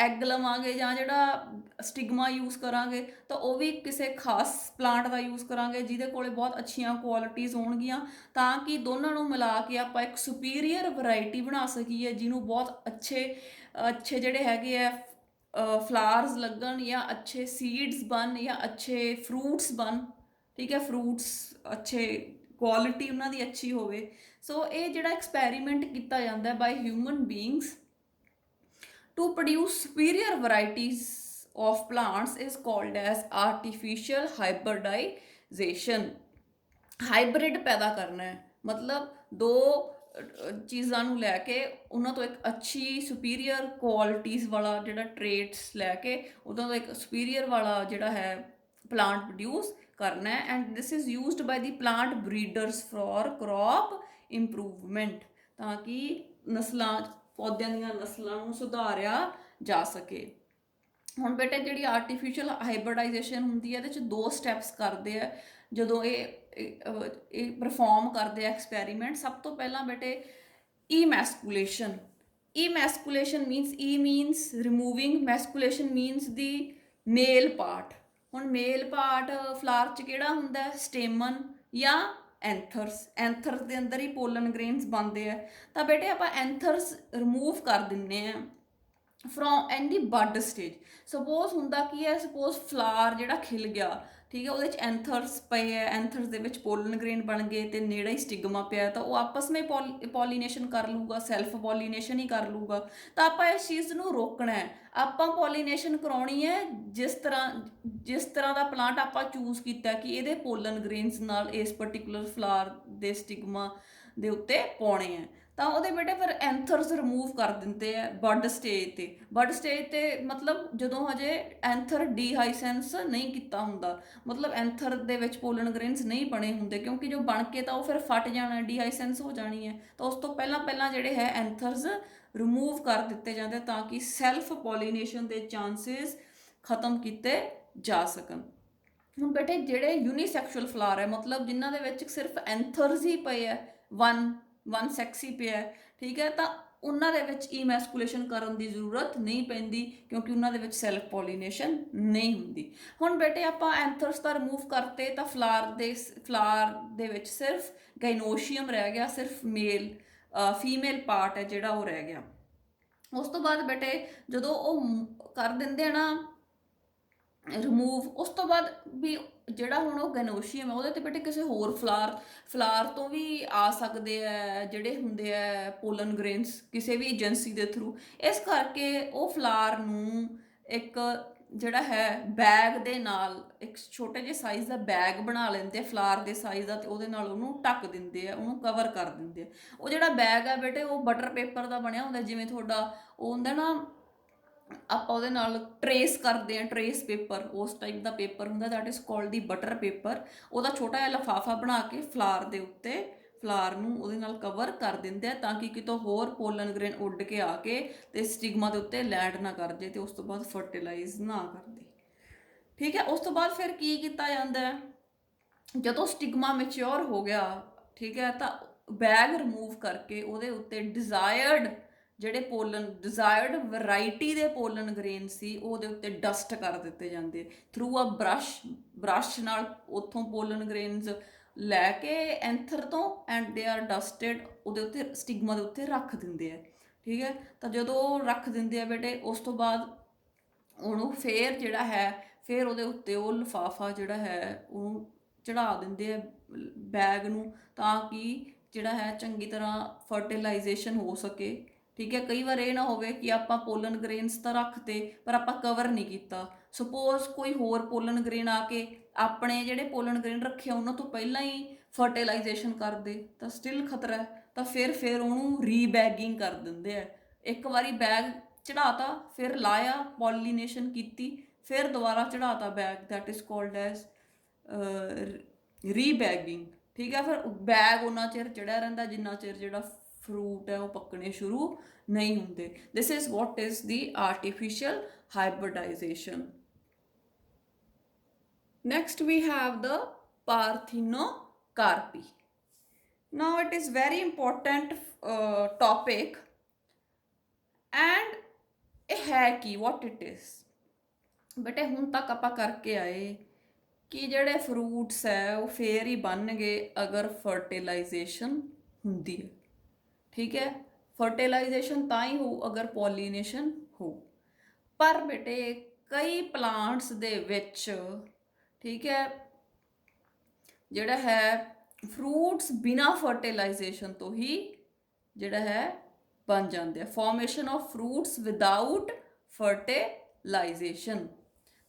ਐਗ ਲਵਾਂਗੇ ਜਾਂ ਜਿਹੜਾ ਸਟਿਗਮਾ ਯੂਜ਼ ਕਰਾਂਗੇ ਤਾਂ ਉਹ ਵੀ ਕਿਸੇ ਖਾਸ ਪਲਾਂਟ ਦਾ ਯੂਜ਼ ਕਰਾਂਗੇ ਜਿਹਦੇ ਕੋਲੇ ਬਹੁਤ ਅੱਛੀਆਂ ਕੁਆਲਿਟੀਜ਼ ਹੋਣਗੀਆਂ, ਤਾਂ ਕਿ ਦੋਨਾਂ ਨੂੰ ਮਿਲਾ ਕੇ ਆਪਾਂ ਇੱਕ ਸੁਪੀਰੀਅਰ ਵੈਰਾਈਟੀ ਬਣਾ ਸਕੀਏ, ਜਿਹਨੂੰ ਬਹੁਤ ਅੱਛੇ ਜਿਹੜੇ ਹੈਗੇ ਆ ਫਲਾਵਰਸ ਲੱਗਣ, ਜਾਂ ਅੱਛੇ ਸੀਡਸ ਬਣ, ਜਾਂ ਅੱਛੇ ਫਰੂਟਸ ਬਣ, ਠੀਕ ਹੈ, ਫਰੂਟਸ ਅੱਛੇ ਕੁਆਲਿਟੀ ਉਹਨਾਂ ਦੀ ਅੱਛੀ ਹੋਵੇ। ਸੋ ਇਹ ਜਿਹੜਾ ਐਕਸਪੈਰੀਮੈਂਟ ਕੀਤਾ ਜਾਂਦਾ by human beings to produce superior varieties of plants is called as artificial hybridization। Hybrid ਪੈਦਾ ਕਰਨਾ ਹੈ, ਮਤਲਬ 2 ਚੀਜ਼ਾਂ ਨੂੰ ਲੈ ਕੇ ਉਹਨਾਂ ਤੋਂ ਇੱਕ ਅੱਛੀ ਸੁਪੀਰੀਅਰ ਕੁਆਲਿਟੀਜ਼ ਵਾਲਾ ਜਿਹੜਾ ਟ੍ਰੇਟਸ ਲੈ ਕੇ ਉਹਨਾਂ ਤੋਂ ਇੱਕ ਸੁਪੀਰੀਅਰ ਵਾਲਾ ਜਿਹੜਾ ਹੈ ਪਲਾਂਟ ਪ੍ਰੋਡਿਊਸ ਕਰਨਾ ਹੈ। And this is used by the plant ਬਰੀਡਰਸ for crop improvement, ਤਾਂ ਕਿ ਨਸਲਾਂ ਪੌਦਿਆਂ ਦੀਆਂ ਨਸਲਾਂ ਨੂੰ ਸੁਧਾਰਿਆ ਜਾ ਸਕੇ। ਹੁਣ ਬੇਟੇ ਜਿਹੜੀ ਆਰਟੀਫਿਸ਼ੀਅਲ ਹਾਈਬ੍ਰਿਡਾਈਜੇਸ਼ਨ ਹੁੰਦੀ ਹੈ ਇਹਦੇ 'ਚ 2 ਸਟੈਪਸ ਕਰਦੇ ਆ ਜਦੋਂ ਇਹ ਪਰਫਾਰਮ ਕਰਦੇ ਆ ਐਕਸਪੈਰੀਮੈਂਟ। ਸਭ ਤੋਂ ਪਹਿਲਾਂ ਬੇਟੇ ਈਮੈਸਕੂਲੇਸ਼ਨ। ਈਮੈਸਕੂਲੇਸ਼ਨ ਮੀਨਸ ਈ ਮੀਨਸ ਰਿਮੂਵਿੰਗ, ਮੈਸਕੂਲੇਸ਼ਨ ਮੀਨਸ ਦੀ ਮੇਲ ਪਾਰਟ। ਹੁਣ ਮੇਲ ਪਾਰਟ ਫਲਾਰ 'ਚ ਕਿਹੜਾ ਹੁੰਦਾ, ਸਟੇਮਨ ਜਾਂ ਐਂਥਰਸ। ਐਂਥਰਸ ਦੇ ਅੰਦਰ ਹੀ ਪੋਲਨ ਗ੍ਰੇਨਸ ਬਣਦੇ ਆ, ਤਾਂ ਬੇਟੇ ਆਪਾਂ ਐਂਥਰਸ ਰਿਮੂਵ ਕਰ ਦਿੰਦੇ ਆ from and the bud stage. Suppose ਹੁੰਦਾ ਕੀ ਹੈ, ਸਪੋਜ਼ ਫਲਾਰ ਜਿਹੜਾ ਖਿਲ ਗਿਆ, ਠੀਕ ਹੈ, ਉਹਦੇ 'ਚ ਐਂਥਰਸ ਪਏ ਹੈ, ਐਂਥਰਸ ਦੇ ਵਿੱਚ ਪੋਲਨ ਗ੍ਰੇਨ ਬਣ ਗਏ ਤੇ ਨੇੜੇ ਹੀ ਸਟਿਗਮਾ ਪਿਆ, ਤਾਂ ਉਹ ਆਪਸ ਵਿੱਚ ਪੋਲੀਨੇਸ਼ਨ ਕਰ ਲੂਗਾ, ਸੈਲਫ ਪੋਲੀਨੇਸ਼ਨ ਹੀ ਕਰ ਲੂਗਾ। ਤਾਂ ਆਪਾਂ ਇਸ ਚੀਜ਼ ਨੂੰ ਰੋਕਣਾ ਹੈ, ਆਪਾਂ ਪੋਲੀਨੇਸ਼ਨ ਕਰਾਉਣੀ ਹੈ ਜਿਸ ਤਰ੍ਹਾਂ ਦਾ ਪਲਾਂਟ ਆਪਾਂ ਚੂਜ਼ ਕੀਤਾ ਕਿ ਇਹਦੇ ਪੋਲਨ ਗ੍ਰੇਨਸ ਨਾਲ ਇਸ ਪਰਟੀਕੂਲਰ ਫਲਾਰ ਦੇ ਸਟਿਗਮਾ ਦੇ ਉੱਤੇ ਪਾਉਣੇ ਆ। ਤਾਂ ਉਹਦੇ ਬੇਟੇ ਫਿਰ ਐਂਥਰਸ ਰਿਮੂਵ ਕਰ ਦਿੰਦੇ ਆ ਬਡ ਸਟੇਜ ਤੇ। ਬਡ ਸਟੇਜ ਤੇ ਮਤਲਬ ਜਦੋਂ ਹਜੇ ਐਂਥਰ ਡੀਹਾਈਸੈਂਸ ਨਹੀਂ ਕੀਤਾ ਹੁੰਦਾ, ਮਤਲਬ ਐਂਥਰ ਦੇ ਵਿੱਚ ਪੋਲਨ ਗ੍ਰੇਨਸ ਨਹੀਂ ਬਣੇ ਹੁੰਦੇ, ਕਿਉਂਕਿ ਜੋ ਬਣ ਕੇ ਤਾਂ ਉਹ ਫਿਰ ਫਟ ਜਾਣਾ, ਡੀਹਾਈਸੈਂਸ ਹੋ ਜਾਣੀ ਹੈ। ਤਾਂ ਉਸ ਤੋਂ ਪਹਿਲਾਂ ਜਿਹੜੇ ਹੈ ਐਂਥਰਸ ਰਿਮੂਵ ਕਰ ਦਿੱਤੇ ਜਾਂਦੇ ਤਾਂ ਕਿ ਸੈਲਫ ਪੋਲੀਨੇਸ਼ਨ ਦੇ ਚਾਂਸਿਸ ਖਤਮ ਕੀਤੇ ਜਾ ਸਕਣ। ਹੁਣ ਬੇਟੇ ਜਿਹੜੇ ਯੂਨੀਸੈਕਸ਼ੁਅਲ ਫਲਾਰ ਹੈ, ਮਤਲਬ ਜਿਨ੍ਹਾਂ ਦੇ ਵਿੱਚ ਸਿਰਫ ਐਂਥਰਸ ਹੀ ਪਏ ਹੈ, ਵਨ ਸੈਕਸ ਹੀ ਪਿਆ, ਠੀਕ ਹੈ, ਤਾਂ ਉਹਨਾਂ ਦੇ ਵਿੱਚ ਈਮੈਸਕੂਲੇਸ਼ਨ ਕਰਨ ਦੀ ਜ਼ਰੂਰਤ ਨਹੀਂ ਪੈਂਦੀ ਕਿਉਂਕਿ ਉਹਨਾਂ ਦੇ ਵਿੱਚ ਸੈਲਫ ਪੋਲੀਨੇਸ਼ਨ ਨਹੀਂ ਹੁੰਦੀ। ਹੁਣ ਬੇਟੇ ਆਪਾਂ ਐਂਥਰਸ ਤਾਂ ਰਿਮੂਵ ਕਰਤੇ, ਤਾਂ ਫਲਾਰ ਦੇ ਵਿੱਚ ਸਿਰਫ ਗਾਈਨੋਸ਼ੀਅਮ ਰਹਿ ਗਿਆ, ਸਿਰਫ ਫੀਮੇਲ ਪਾਰਟ ਹੈ ਜਿਹੜਾ ਉਹ ਰਹਿ ਗਿਆ। ਉਸ ਤੋਂ ਬਾਅਦ ਬੇਟੇ ਜਦੋਂ ਉਹ ਕਰ ਦਿੰਦੇ ਆ ਨਾ ਰਿਮੂਵ, ਉਸ ਤੋਂ ਬਾਅਦ ਵੀ ਜਿਹੜਾ ਹੁਣ ਉਹ ਗਨੋਸ਼ੀਅਮ ਹੈ ਉਹਦੇ ਤੇ ਬੇਟੇ ਕਿਸੇ ਹੋਰ ਫਲਾਰ ਤੋਂ ਵੀ ਆ ਸਕਦੇ ਆ ਜਿਹੜੇ ਹੁੰਦੇ ਆ ਪੋਲਨ ਗ੍ਰੇਨਸ ਕਿਸੇ ਵੀ ਏਜੰਸੀ ਦੇ ਥਰੂ। ਇਸ ਕਰਕੇ ਉਹ ਫਲਾਰ ਨੂੰ ਇੱਕ ਜਿਹੜਾ ਹੈ ਬੈਗ ਦੇ ਨਾਲ ਇੱਕ ਛੋਟੇ ਜਿਹੇ ਸਾਈਜ਼ ਦਾ ਬੈਗ ਬਣਾ ਲੈਂਦੇ ਆ ਫਲਾਰ ਦੇ ਸਾਈਜ਼ ਦਾ, ਤੇ ਉਹਦੇ ਨਾਲ ਉਹਨੂੰ ਢੱਕ ਦਿੰਦੇ ਆ, ਉਹਨੂੰ ਕਵਰ ਕਰ ਦਿੰਦੇ ਆ। ਉਹ ਜਿਹੜਾ ਬੈਗ ਹੈ ਬੇਟੇ ਉਹ ਬਟਰ ਪੇਪਰ ਦਾ ਬਣਿਆ ਹੁੰਦਾ, ਜਿਵੇਂ ਤੁਹਾਡਾ ਉਹ ਹੁੰਦਾ ਨਾ ਆਪਾਂ ਉਹਦੇ ਨਾਲ ਟਰੇਸ ਕਰਦੇ ਹਾਂ, ਟਰੇਸ ਪੇਪਰ, ਉਸ ਟਾਈਪ ਦਾ ਪੇਪਰ ਹੁੰਦਾ, that is called the butter paper. ਉਹਦਾ ਛੋਟਾ ਜਿਹਾ ਲਿਫਾਫਾ ਬਣਾ ਕੇ ਫਲਾਰ ਦੇ ਉੱਤੇ ਫਲਾਰ ਨੂੰ ਉਹਦੇ ਨਾਲ ਕਵਰ ਕਰ ਦਿੰਦੇ ਆ ਤਾਂ ਕਿ ਕਿਤੋਂ ਹੋਰ ਪੋਲਨ ਗ੍ਰੇਨ ਉੱਡ ਕੇ ਆ ਕੇ ਤੇ ਸਟਿਗਮਾ ਦੇ ਉੱਤੇ ਲੈਂਡ ਨਾ ਕਰ ਜੇ ਤੇ ਉਸ ਤੋਂ ਬਾਅਦ ਫਰਟੀਲਾਈਜ਼ ਨਾ ਕਰ ਦੇ, ਠੀਕ ਹੈ। ਉਸ ਤੋਂ ਬਾਅਦ ਫਿਰ ਕੀ ਕੀਤਾ ਜਾਂਦਾ ਹੈ, ਜਦੋਂ ਸਟਿਗਮਾ ਮੈਚਿਓਰ ਹੋ ਗਿਆ, ਠੀਕ ਹੈ, ਤਾਂ ਬੈਗ ਰਿਮੂਵ ਕਰਕੇ ਉਹਦੇ ਉੱਤੇ ਡਿਜ਼ਾਇਰਡ ਵੈਰਾਈਟੀ ਦੇ ਪੋਲਨ ਗ੍ਰੇਨ ਸੀ ਉਹਦੇ ਉੱਤੇ ਡਸਟ ਕਰ ਦਿੱਤੇ ਜਾਂਦੇ ਥਰੂ ਅ ਬ੍ਰਸ਼ ਨਾਲ। ਉੱਥੋਂ ਪੋਲਨ ਗ੍ਰੇਨਸ ਲੈ ਕੇ ਐਂਥਰ ਤੋਂ ਐਂਡ ਦੇ ਆਰ ਡਸਟਡ ਉਹਦੇ ਉੱਤੇ ਸਟਿਗਮਾ ਦੇ ਉੱਤੇ ਰੱਖ ਦਿੰਦੇ ਆ, ਠੀਕ ਹੈ। ਤਾਂ ਜਦੋਂ ਰੱਖ ਦਿੰਦੇ ਆ ਬੇਟੇ ਉਸ ਤੋਂ ਬਾਅਦ ਉਹਨੂੰ ਫੇਰ ਜਿਹੜਾ ਹੈ ਫਿਰ ਉਹਦੇ ਉੱਤੇ ਉਹ ਲਿਫਾਫਾ ਜਿਹੜਾ ਹੈ ਉਹਨੂੰ ਚੜਾ ਦਿੰਦੇ ਆ ਬੈਗ ਨੂੰ ਤਾਂ ਕਿ ਜਿਹੜਾ ਹੈ ਚੰਗੀ ਤਰ੍ਹਾਂ ਫਰਟੀਲਾਈਜੇਸ਼ਨ ਹੋ ਸਕੇ, ਠੀਕ ਹੈ। ਕਈ ਵਾਰ ਇਹ ਨਾ ਹੋਵੇ ਕਿ ਆਪਾਂ ਪੋਲਨ ਗ੍ਰੇਨਸ ਤਾਂ ਰੱਖਤੇ ਪਰ ਆਪਾਂ ਕਵਰ ਨਹੀਂ ਕੀਤਾ, ਸਪੋਜ਼ ਕੋਈ ਹੋਰ ਪੋਲਨ ਗ੍ਰੇਨ ਆ ਕੇ ਆਪਣੇ ਜਿਹੜੇ ਪੋਲਨ ਗ੍ਰੇਨ ਰੱਖੇ ਉਹਨਾਂ ਤੋਂ ਪਹਿਲਾਂ ਹੀ ਫਰਟੀਲਾਈਜੇਸ਼ਨ ਕਰ ਦੇ ਤਾਂ ਸਟਿਲ ਖਤਰਾ ਹੈ। ਤਾਂ ਫਿਰ ਉਹਨੂੰ ਰੀਬੈਗਿੰਗ ਕਰ ਦਿੰਦੇ ਆ। ਇੱਕ ਵਾਰੀ ਬੈਗ ਚੜਾਤਾ, ਫਿਰ ਲਾਇਆ, ਪੋਲੀਨੇਸ਼ਨ ਕੀਤੀ, ਫਿਰ ਦੁਬਾਰਾ ਚੜਾਤਾ bag, that is called as rebagging, ਠੀਕ ਹੈ। ਫਿਰ ਬੈਗ ਉਹਨਾਂ ਚਿਰ ਚੜਿਆ ਰਹਿੰਦਾ ਜਿੰਨਾ ਚਿਰ ਜਿਹੜਾ ਫਰੂਟ ਹੈ ਉਹ ਪੱਕਣੇ ਸ਼ੁਰੂ ਨਹੀਂ ਹੁੰਦੇ। This is what is the artificial hybridisation. Next we have the parthenocarpy. Now it is very important topic and ਇਹ ਹੈ ਕੀ, what it is। ਬੇਟੇ ਹੁਣ ਤੱਕ ਆਪਾਂ ਕਰਕੇ ਆਏ ਕਿ ਜਿਹੜੇ ਫਰੂਟਸ ਹੈ ਉਹ ਫੇਰ ਹੀ ਬਣਨਗੇ ਅਗਰ ਫਰਟੀਲਾਈਜੇਸ਼ਨ ਹੁੰਦੀ ਹੈ, ਠੀਕ ਹੈ। ਫਰਟੀਲਾਈਜੇਸ਼ਨ ਤਾਂ ਹੀ ਹੋਊ ਅਗਰ ਪੋਲੀਨੇਸ਼ਨ ਹੋ। ਪਰ ਬੇਟੇ ਕਈ ਪਲਾਂਟਸ ਦੇ ਵਿੱਚ, ਠੀਕ ਹੈ, ਜਿਹੜਾ ਹੈ ਫਰੂਟਸ ਬਿਨਾਂ ਫਰਟੀਲਾਈਜੇਸ਼ਨ ਤੋਂ ਹੀ ਜਿਹੜਾ ਹੈ ਬਣ ਜਾਂਦੇ ਆ, formation of fruits without fertilisation.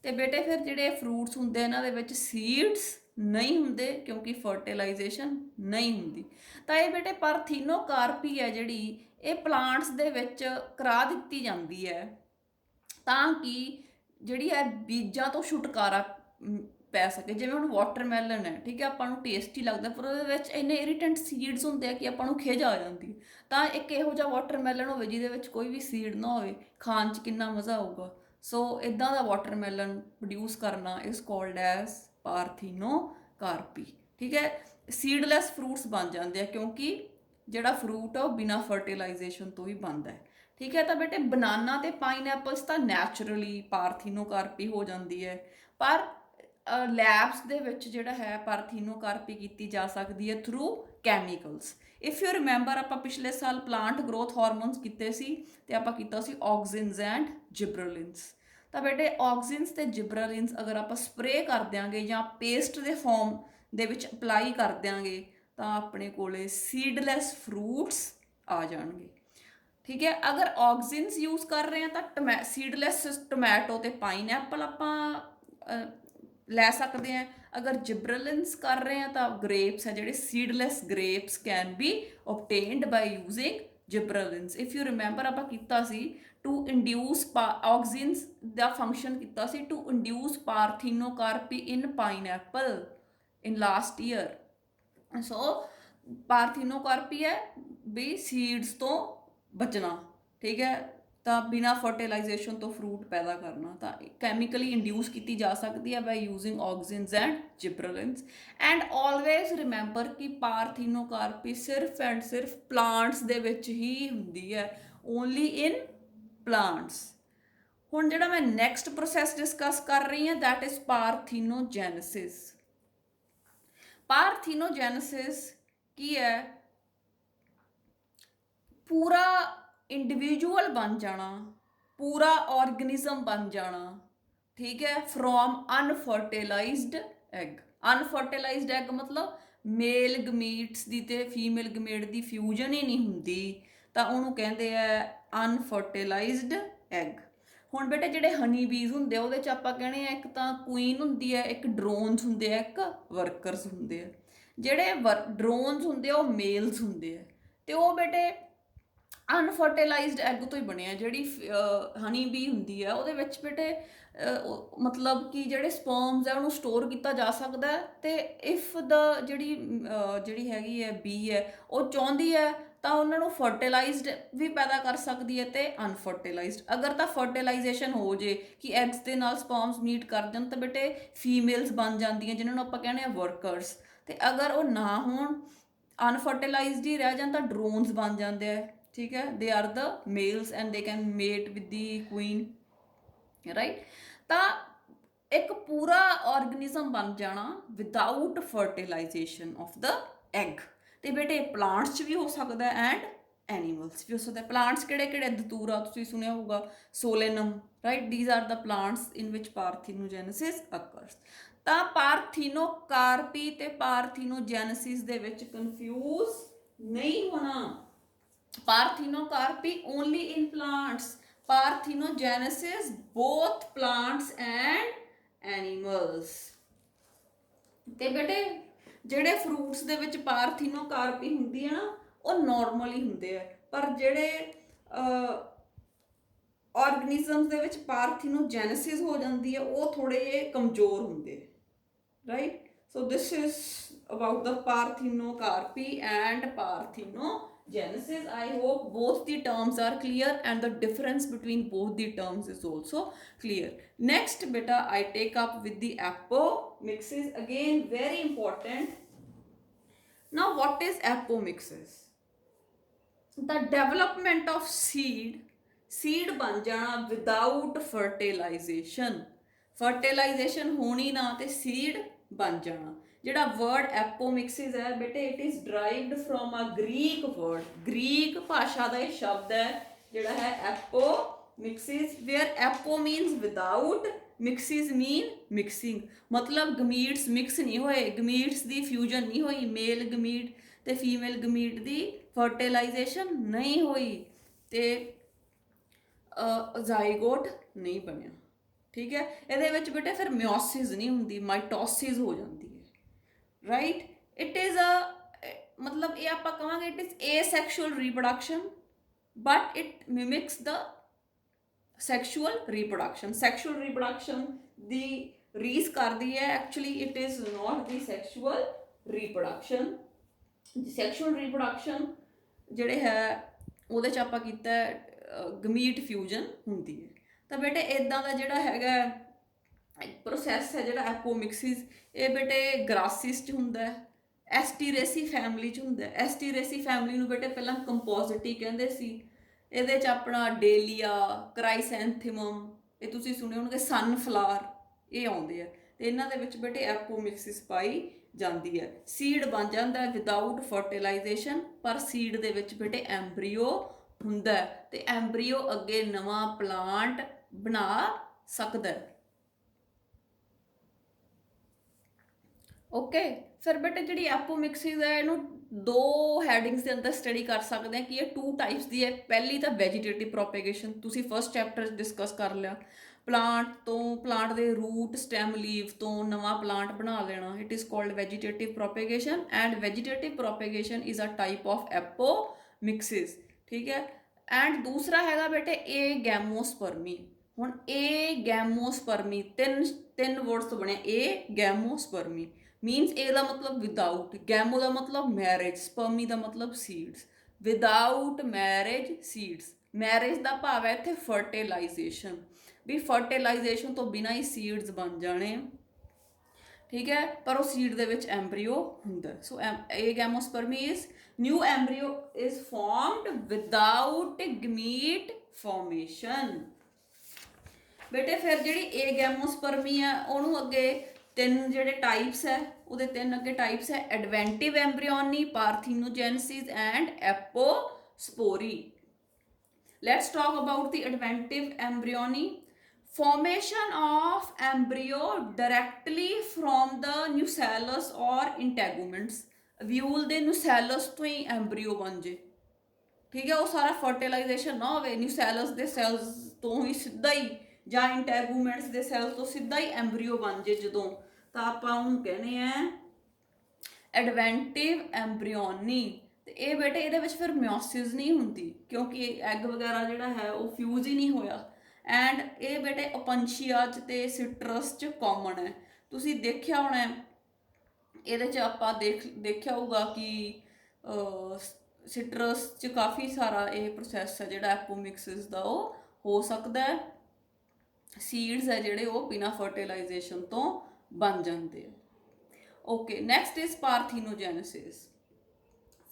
ਤੇ ਬੇਟੇ ਫਿਰ ਜਿਹੜੇ ਫਰੂਟਸ ਹੁੰਦੇ ਇਹਨਾਂ ਦੇ ਵਿੱਚ ਸੀਡਸ ਨਹੀਂ ਹੁੰਦੇ ਕਿਉਂਕਿ ਫਰਟੀਲਾਈਜੇਸ਼ਨ ਨਹੀਂ ਹੁੰਦੀ। ਤਾਂ ਇਹ ਬੇਟੇ ਪਾਰਥੀਨੋਕਾਰਪੀ ਹੈ ਜਿਹੜੀ, ਇਹ ਪਲਾਂਟਸ ਦੇ ਵਿੱਚ ਕਰਾ ਦਿੱਤੀ ਜਾਂਦੀ ਹੈ ਤਾਂ ਕਿ ਜਿਹੜੀ ਹੈ ਬੀਜਾਂ ਤੋਂ ਛੁਟਕਾਰਾ ਪੈ ਸਕੇ। ਜਿਵੇਂ ਹੁਣ ਵਾਟਰਮੈਲਨ ਹੈ, ਠੀਕ ਹੈ, ਆਪਾਂ ਨੂੰ ਟੇਸਟੀ ਲੱਗਦਾ ਪਰ ਉਹਦੇ ਵਿੱਚ ਇੰਨੇ ਇਰੀਟੈਂਟ ਸੀਡਸ ਹੁੰਦੇ ਆ ਕਿ ਆਪਾਂ ਨੂੰ ਖਿਝ ਆ ਜਾਂਦੀ ਹੈ। ਤਾਂ ਇੱਕ ਇਹੋ ਜਿਹਾ ਵਾਟਰਮੈਲਨ ਹੋਵੇ ਜਿਹਦੇ ਵਿੱਚ ਕੋਈ ਵੀ ਸੀਡ ਨਾ ਹੋਵੇ, ਖਾਣ 'ਚ ਕਿੰਨਾ ਮਜ਼ਾ ਆਊਗਾ। ਸੋ ਇੱਦਾਂ ਦਾ ਵਾਟਰਮੈਲਨ ਪ੍ਰੋਡਿਊਸ ਕਰਨਾ ਇਜ਼ ਕਾਲਡ ਐਜ਼ ਪਾਰਥੀਨੋਕਾਰਪੀ, ਠੀਕ ਹੈ। ਸੀਡਲੈਸ ਫਰੂਟਸ ਬਣ ਜਾਂਦੇ ਆ ਕਿਉਂਕਿ ਜਿਹੜਾ ਫਰੂਟ ਆ ਉਹ ਬਿਨਾਂ ਫਰਟੀਲਾਈਜੇਸ਼ਨ ਤੋਂ ਹੀ ਬਣਦਾ ਹੈ, ਠੀਕ ਹੈ। ਤਾਂ ਬੇਟੇ ਬਨਾਨਾ ਤੇ ਪਾਈਨਐਪਲਸ ਤਾਂ ਨੈਚੁਰਲੀ ਪਾਰਥੀਨੋਕਾਰਪੀ ਹੋ ਜਾਂਦੀ ਹੈ, ਪਰ ਲੈਬਸ ਦੇ ਵਿੱਚ ਜਿਹੜਾ ਹੈ ਪਾਰਥੀਨੋਕਾਰਪੀ ਕੀਤੀ ਜਾ ਸਕਦੀ ਹੈ through chemicals. If you remember ਆਪਾਂ ਪਿਛਲੇ ਸਾਲ ਪਲਾਂਟ ਗਰੋਥ ਹਾਰਮੋਨਸ ਕੀਤੇ ਸੀ ਤੇ ਆਪਾਂ ਕੀਤਾ ਸੀ ਆਕਸਿਨਸ ਐਂਡ ਜਿਬਰਲਿਨਸ। ਤਾਂ ਬੇਟੇ ਆਕਸਿਨਸ ਤੇ ਜਿਬਰਲਿਨਸ ਅਗਰ ਆਪਾਂ ਸਪਰੇ ਕਰ ਦਿਆਂਗੇ ਜਾਂ ਪੇਸਟ ਦੇ ਫਾਰਮ ਦੇ ਵਿੱਚ ਅਪਲਾਈ ਕਰ ਦਿਆਂਗੇ ਤਾਂ ਆਪਣੇ ਕੋਲੇ ਸੀਡਲੈਸ ਫਰੂਟਸ ਆ ਜਾਣਗੇ, ਠੀਕ ਹੈ। ਅਗਰ ਆਕਸਿਨਸ ਯੂਜ਼ ਕਰ ਰਹੇ ਹਾਂ ਤਾਂ ਸੀਡਲੈਸ ਟੋਮੈਟੋ ਤੇ ਪਾਈਨਐਪਲ ਆਪਾਂ ਲੈ ਸਕਦੇ ਹਾਂ। ਅਗਰ ਜਿਬਰਲਿਨਸ ਕਰ ਰਹੇ ਹਾਂ ਤਾਂ ਗ੍ਰੇਪਸ ਹੈ ਜਿਹੜੇ, seedless grapes can be obtained by using gibberellins. If you remember ਆਪਾਂ ਕੀਤਾ ਸੀ ਟੂ ਇੰਡਿਊਸ ਆਕਸਿਨਸ ਦਾ ਫੰਕਸ਼ਨ ਕੀਤਾ ਸੀ to induce parthenocarpy in pineapple in last year. So parthenocarpy ਹੈ ਵੀ ਸੀਡਸ ਤੋਂ ਬਚਣਾ, ਠੀਕ ਹੈ, ਤਾਂ ਬਿਨਾਂ ਫਰਟੀਲਾਈਜੇਸ਼ਨ ਤੋਂ ਫਰੂਟ ਪੈਦਾ ਕਰਨਾ। ਤਾਂ ਕੈਮੀਕਲੀ ਇੰਡਿਊਸ ਕੀਤੀ ਜਾ ਸਕਦੀ ਹੈ by using auxins and gibberellins. And always remember ਕਿ ਪਾਰਥੀਨੋਕਾਰਪੀ ਸਿਰਫ ਐਂਡ ਸਿਰਫ ਪਲਾਂਟਸ ਦੇ ਵਿੱਚ ਹੀ ਹੁੰਦੀ ਹੈ, ਓਨਲੀ ਇਨ ਪਲਾਂਟਸ। ਹੁਣ ਜਿਹੜਾ ਮੈਂ ਨੈਕਸਟ ਪ੍ਰੋਸੈਸ ਡਿਸਕਸ ਕਰ ਰਹੀ ਹਾਂ ਦੈਟ ਇਜ਼ ਪਾਰਥੀਨੋਜੈਨਸਿਸ। ਪਾਰਥੀਨੋਜੈਨਸਿਸ ਕੀ ਹੈ? ਪੂਰਾ ਇੰਡੀਵਿਜੂਅਲ ਬਣ ਜਾਣਾ, ਪੂਰਾ ਆਰਗੇਨਿਜ਼ਮ ਬਣ ਜਾਣਾ, ਠੀਕ ਹੈ, ਫਰੋਮ ਅਨਫਰਟੀਲਾਈਜ਼ਡ ਐਗ। ਅਨਫਰਟੀਲਾਈਜ਼ਡ ਐਗ ਮਤਲਬ ਮੇਲ ਗਮੀਟਸ ਦੀ ਤੇ ਫੀਮੇਲ ਗਮੇਟ ਦੀ ਫਿਊਜ਼ਨ ਹੀ ਨਹੀਂ ਹੁੰਦੀ, ਤਾਂ ਉਹਨੂੰ ਕਹਿੰਦੇ ਆ ਅਨਫਰਟੀਲਾਈਜ਼ਡ ਐਗ। ਹੁਣ ਬੇਟੇ ਜਿਹੜੇ ਹਨੀ ਬੀਜ਼ ਹੁੰਦੇ ਆ ਉਹਦੇ 'ਚ ਆਪਾਂ ਕਹਿੰਦੇ ਆ ਇੱਕ ਤਾਂ ਕੁਈਨ ਹੁੰਦੀ ਹੈ, ਇੱਕ ਡਰੋਨਸ ਹੁੰਦੇ ਆ, ਇੱਕ ਵਰਕਰਸ ਹੁੰਦੇ ਆ। ਜਿਹੜੇ ਡਰੋਨਸ ਹੁੰਦੇ ਆ ਉਹ ਮੇਲਸ ਹੁੰਦੇ ਆ ਤੇ ਉਹ ਬੇਟੇ ਅਨਫਰਟੀਲਾਈਜ਼ਡ ਐਗ ਤੋਂ ਹੀ ਬਣਿਆ। ਜਿਹੜੀ ਹਨੀ ਬੀ ਹੁੰਦੀ ਹੈ ਉਹਦੇ ਵਿੱਚ ਬੇਟੇ ਮਤਲਬ ਕਿ ਜਿਹੜੇ ਸਪਰਮਸ ਹੈ ਉਹਨੂੰ ਸਟੋਰ ਕੀਤਾ ਜਾ ਸਕਦਾ ਹੈ ਤੇ ਇਫ ਦਾ ਜਿਹੜੀ ਹੈਗੀ ਹੈ ਬੀ ਹੈ ਉਹ ਚਾਹੁੰਦੀ ਹੈ ਤਾਂ ਉਹਨਾਂ ਨੂੰ ਫਰਟੀਲਾਈਜ਼ਡ ਵੀ ਪੈਦਾ ਕਰ ਸਕਦੀ ਹੈ ਤੇ ਅਨਫਰਟੀਲਾਈਜ਼ਡ। ਅਗਰ ਤਾਂ ਫਰਟੀਲਾਈਜੇਸ਼ਨ ਹੋ ਜੇ ਕਿ ਐਗਸ ਦੇ ਨਾਲ ਸਪਰਮਸ ਮੀਟ ਕਰ ਜਾਣ ਤਾਂ ਬੇਟੇ ਫੀਮੇਲਸ ਬਣ ਜਾਂਦੀਆਂ ਜਿਹਨਾਂ ਨੂੰ ਆਪਾਂ ਕਹਿੰਦੇ ਆ ਵਰਕਰਸ। ਤੇ ਅਗਰ ਉਹ ਨਾ ਹੋਣ, ਅਨਫਰਟੀਲਾਈਜ਼ਡ ਹੀ ਰਹਿ ਜਾਣ ਤਾਂ ਡਰੋਨਸ ਬਣ ਜਾਂਦੇ ਆ, ਠੀਕ ਹੈ। ਦੇ are the mails and they can mate with the Queen, right. ਤਾਂ ਇੱਕ ਪੂਰਾ ਆਰਗੇਨਿਜ਼ਮ ਬਣ ਜਾਣਾ without fertilisation of the egg. ਤੇ ਬੇਟੇ ਪਲਾਂਟਸ 'ਚ ਵੀ ਹੋ ਸਕਦਾ ਐਂਡ ਐਨੀਮਲਸ ਵੀ ਹੋ ਸਕਦਾ। ਪਲਾਂਟਸ ਕਿਹੜੇ ਕਿਹੜੇ? ਦਤੂਰਾ ਤੁਸੀਂ ਸੁਣਿਆ ਹੋਊਗਾ, solanum, right. These are the plants in which parthenogenesis occurs. ਤਾਂ ਪਾਰਥੀਨੋਕਾਰਪੀ ਤੇ ਪਾਰਥੀਨੋਜੈਨਸਿਸ ਦੇ ਵਿੱਚ ਕਨਫਿਊਜ਼ ਨਹੀਂ ਹੋਣਾ। Parthenocarpy only in plants, parthenogenesis both plants and animals। ਤੇ ਬੇਟੇ ਜਿਹੜੇ ਫਰੂਟਸ ਦੇ ਵਿੱਚ ਪਾਰਥੀਨੋਕਾਰਪੀ ਹੁੰਦੀ ਹੈ ਨਾ ਉਹ ਨਾਰਮਲੀ ਹੁੰਦੇ ਆ, ਪਰ ਜਿਹੜੇ ਆਰਗੇਨਿਜ਼ਮਸ ਦੇ ਵਿੱਚ ਪਾਰਥੀਨੋਜੈਨਸਿਸ ਹੋ ਜਾਂਦੀ ਹੈ ਉਹ ਥੋੜੇ ਜਿਹੇ ਕਮਜ਼ੋਰ ਹੁੰਦੇ, right. So this is about the parthenocarpy and parthenogenesis। I hope both the terms are clear and the difference between both the terms is also clear. Next beta I take up with the apomixis, again very important. Now what is apomixis? The development of seed ਬਣ ਜਾਣਾ without fertilisation. Fertilisation ਹੋਣੀ ਨਾ ਤੇ seed ਬਣ ਜਾਣਾ। ਜਿਹੜਾ word apomixis ਹੈ ਬੇਟੇ it is derived from a Greek word, Greek ਭਾਸ਼ਾ ਦਾ ਇਹ ਸ਼ਬਦ ਹੈ ਜਿਹੜਾ ਹੈ apomixis, where apo means without, mixis mean mixing. ਮਤਲਬ ਗਮੀਟਸ ਮਿਕਸ ਨਹੀਂ ਹੋਏ, ਗਮੀਟਸ ਦੀ ਫਿਊਜ਼ਨ ਨਹੀਂ ਹੋਈ, ਮੇਲ ਗਮੀਟ ਤੇ ਫੀਮੇਲ ਗਮੀਟ ਦੀ ਫਰਟੀਲਾਈਜੇਸ਼ਨ ਨਹੀਂ ਹੋਈ ਤੇ ਜ਼ਾਈਗੋਟ ਨਹੀਂ ਬਣਿਆ, ਠੀਕ ਹੈ। ਇਹਦੇ ਵਿੱਚ ਬੇਟੇ ਫਿਰ ਮਿਓਸਿਸ ਨਹੀਂ ਹੁੰਦੀ, ਮਾਈਟੋਸਿਸ ਹੋ ਜਾਂਦੀ ਹੈ, ਰਾਈਟ। ਇਟ ਇਜ਼ ਮਤਲਬ ਇਹ ਆਪਾਂ ਕਹਾਂਗੇ it is asexual reproduction but it mimics the sexual reproduction। sexual reproduction ਦੀ ਰੀਸ ਕਰਦੀ ਹੈ, actually it is not the sexual reproduction। sexual reproduction ਜਿਹੜੇ ਹੈ ਉਹਦੇ 'ਚ ਆਪਾਂ ਕੀਤਾ ਗਮੀਟ ਫਿਊਜ਼ਨ ਹੁੰਦੀ ਹੈ। ਤਾਂ ਬੇਟੇ ਇੱਦਾਂ ਦਾ ਜਿਹੜਾ ਹੈਗਾ ਪ੍ਰੋਸੈਸ ਹੈ ਜਿਹੜਾ ਐਪੋਮਿਕਸਿਸ, ਇਹ ਬੇਟੇ ਗਰਾਸਿਸ 'ਚ ਹੁੰਦਾ, ਐਸਟੀਰੇਸੀ ਫੈਮਿਲੀ 'ਚ ਹੁੰਦਾ। ਐਸਟੀਰੇਸੀ ਫੈਮਿਲੀ ਨੂੰ ਬੇਟੇ ਪਹਿਲਾਂ ਕੰਪੋਜ਼ਿਟੀ ਕਹਿੰਦੇ ਸੀ। ਇਹਦੇ 'ਚ ਆਪਣਾ ਡੇਲੀਆ, ਕ੍ਰਾਈਸੈਂਥੀਮਮ, ਇਹ ਤੁਸੀਂ ਸੁਣੇ ਹੋਣਗੇ, ਸਨਫਲਾਵਰ, ਇਹ ਆਉਂਦੇ ਆ। ਅਤੇ ਇਹਨਾਂ ਦੇ ਵਿੱਚ ਬੇਟੇ ਐਪੋਮਿਕਸਿਸ ਪਾਈ ਜਾਂਦੀ ਹੈ। ਸੀਡ ਬਣ ਜਾਂਦਾ ਵਿਦਾਊਟ ਫਰਟੀਲਾਈਜੇਸ਼ਨ, ਪਰ ਸੀਡ ਦੇ ਵਿੱਚ ਬੇਟੇ ਐਂਬਰੀਓ ਹੁੰਦਾ ਅਤੇ ਐਂਬਰੀਓ ਅੱਗੇ ਨਵਾਂ ਪਲਾਂਟ ਬਣਾ ਸਕਦਾ। ਓਕੇ, ਫਿਰ ਬੇਟੇ ਜਿਹੜੀ ਐਪੋਮਿਕਸਿਸ ਹੈ ਇਹਨੂੰ ਦੋ ਹੈਡਿੰਗਸ ਦੇ ਅੰਦਰ ਸਟੱਡੀ ਕਰ ਸਕਦੇ ਹਾਂ ਕਿ ਇਹ 2 ਟਾਈਪਸ ਦੀ ਹੈ। ਪਹਿਲੀ ਤਾਂ ਵੈਜੀਟੇਟਿਵ ਪ੍ਰੋਪੇਗੇਸ਼ਨ, ਤੁਸੀਂ ਫਸਟ ਚੈਪਟਰ 'ਚ ਡਿਸਕਸ ਕਰ ਲਿਆ। ਪਲਾਂਟ ਦੇ ਰੂਟ, ਸਟੈਮ, ਲੀਵ ਤੋਂ ਨਵਾਂ ਪਲਾਂਟ ਬਣਾ ਲੈਣਾ, it is called vegetative propagation. And vegetative propagation is a type of apomixis, ਠੀਕ ਹੈ। ਐਂਡ ਦੂਸਰਾ ਹੈਗਾ ਬੇਟੇ ਏ ਗੈਮੋਸਪਰਮੀ। ਹੁਣ ਏ ਗੈਮੋਸਪਰਮੀ ਤਿੰਨ ਵਰਡਸ ਤੋਂ ਬਣਿਆ। ਏ ਗੈਮੋਸਪਰਮੀ ਮੀਨਸ ਏ ਦਾ ਮਤਲਬ ਵਿਦਾਊਟ, ਗੈਮੋ ਦਾ ਮਤਲਬ ਮੈਰਿਜ, ਸਪਰਮੀ ਦਾ ਮਤਲਬ seeds. Without marriage seeds, marriage ਦਾ ਭਾਵ ਹੈ ਇੱਥੇ ਫਰਟੀਲਾਈਜੇਸ਼ਨ, ਵੀ ਫਰਟੀਲਾਈਜੇਸ਼ਨ ਤੋਂ ਬਿਨਾਂ ਹੀ ਸੀਡਸ ਬਣ ਜਾਣੇ, ਠੀਕ ਹੈ। ਪਰ ਉਹ ਸੀਡ ਦੇ ਵਿੱਚ ਐਂਬਰੀਓ ਹੁੰਦਾ। So agamospermy is new embryo is formed without gamete formation. ਬੇਟੇ ਫਿਰ ਜਿਹੜੀ ਏ ਗੈਮੋਸਪਰਮੀ ਹੈ ਉਹਨੂੰ ਅੱਗੇ ਤਿੰਨ ਜਿਹੜੇ ਟਾਈਪਸ ਹੈ, ਉਹਦੇ ਤਿੰਨ ਅੱਗੇ ਟਾਈਪਸ ਹੈ, adventive embryony, parthenogenesis and apospory. Let's talk about the adventive embryony. formation of embryo directly from the nucellus or integuments। Ovule ਦੇ nucellus ਤੋਂ ਹੀ ਐਂਬਰੀਓ ਬਣ ਜੇ, ਠੀਕ ਹੈ। ਉਹ ਸਾਰਾ ਫਰਟੀਲਾਈਜੇਸ਼ਨ ਨਾ ਹੋਵੇ, ਨਿਊਸੈਲਸ ਦੇ ਸੈਲਸ ਤੋਂ ਹੀ ਸਿੱਧਾ ਹੀ ਜਾਂ ਇੰਟੈਗੂਮੈਂਟਸ ਦੇ ਸੈਲਸ ਤੋਂ ਸਿੱਧਾ ਹੀ ਐਂਬਰੀਓ ਬਣ ਜੇ ਜਦੋਂ, ਤਾਂ ਆਪਾਂ ਉਹਨੂੰ ਕਹਿੰਦੇ ਆ ਐਡਵੈਂਟਿਵ ਐਂਬਰੀਓਨੀ। ਤੇ ਇਹ ਬੇਟੇ ਇਹਦੇ ਵਿੱਚ ਫਿਰ ਮਿਓਸਿਸ ਨਹੀਂ ਹੁੰਦੀ ਕਿਉਂਕਿ ਐਗ ਵਗੈਰਾ ਜਿਹੜਾ ਹੈ ਉਹ ਫਿਊਜ਼ ਹੀ ਨਹੀਂ ਹੋਇਆ। ਐਂਡ ਇਹ ਬੇਟੇ ਓਪੰਸ਼ੀਆ 'ਚ ਅਤੇ ਸਿਟਰਸ 'ਚ ਕਾਮਨ ਹੈ। ਤੁਸੀਂ ਦੇਖਿਆ ਹੋਣਾ ਇਹਦੇ 'ਚ ਆਪਾਂ ਦੇਖਿਆ ਹੋਊਗਾ ਕਿ ਸਿਟਰਸ 'ਚ ਕਾਫੀ ਸਾਰਾ ਇਹ ਪ੍ਰੋਸੈਸ ਹੈ ਜਿਹੜਾ ਐਪੋਮਿਕਸਿਸ ਦਾ ਉਹ ਹੋ ਸਕਦਾ ਹੈ। ਸੀਡਸ ਹੈ ਜਿਹੜੇ ਉਹ ਬਿਨਾਂ ਫਰਟੀਲਾਈਜੇਸ਼ਨ ਤੋਂ ਬਣ ਜਾਂਦੇ ਆ। Okay, next is parthenogenesis.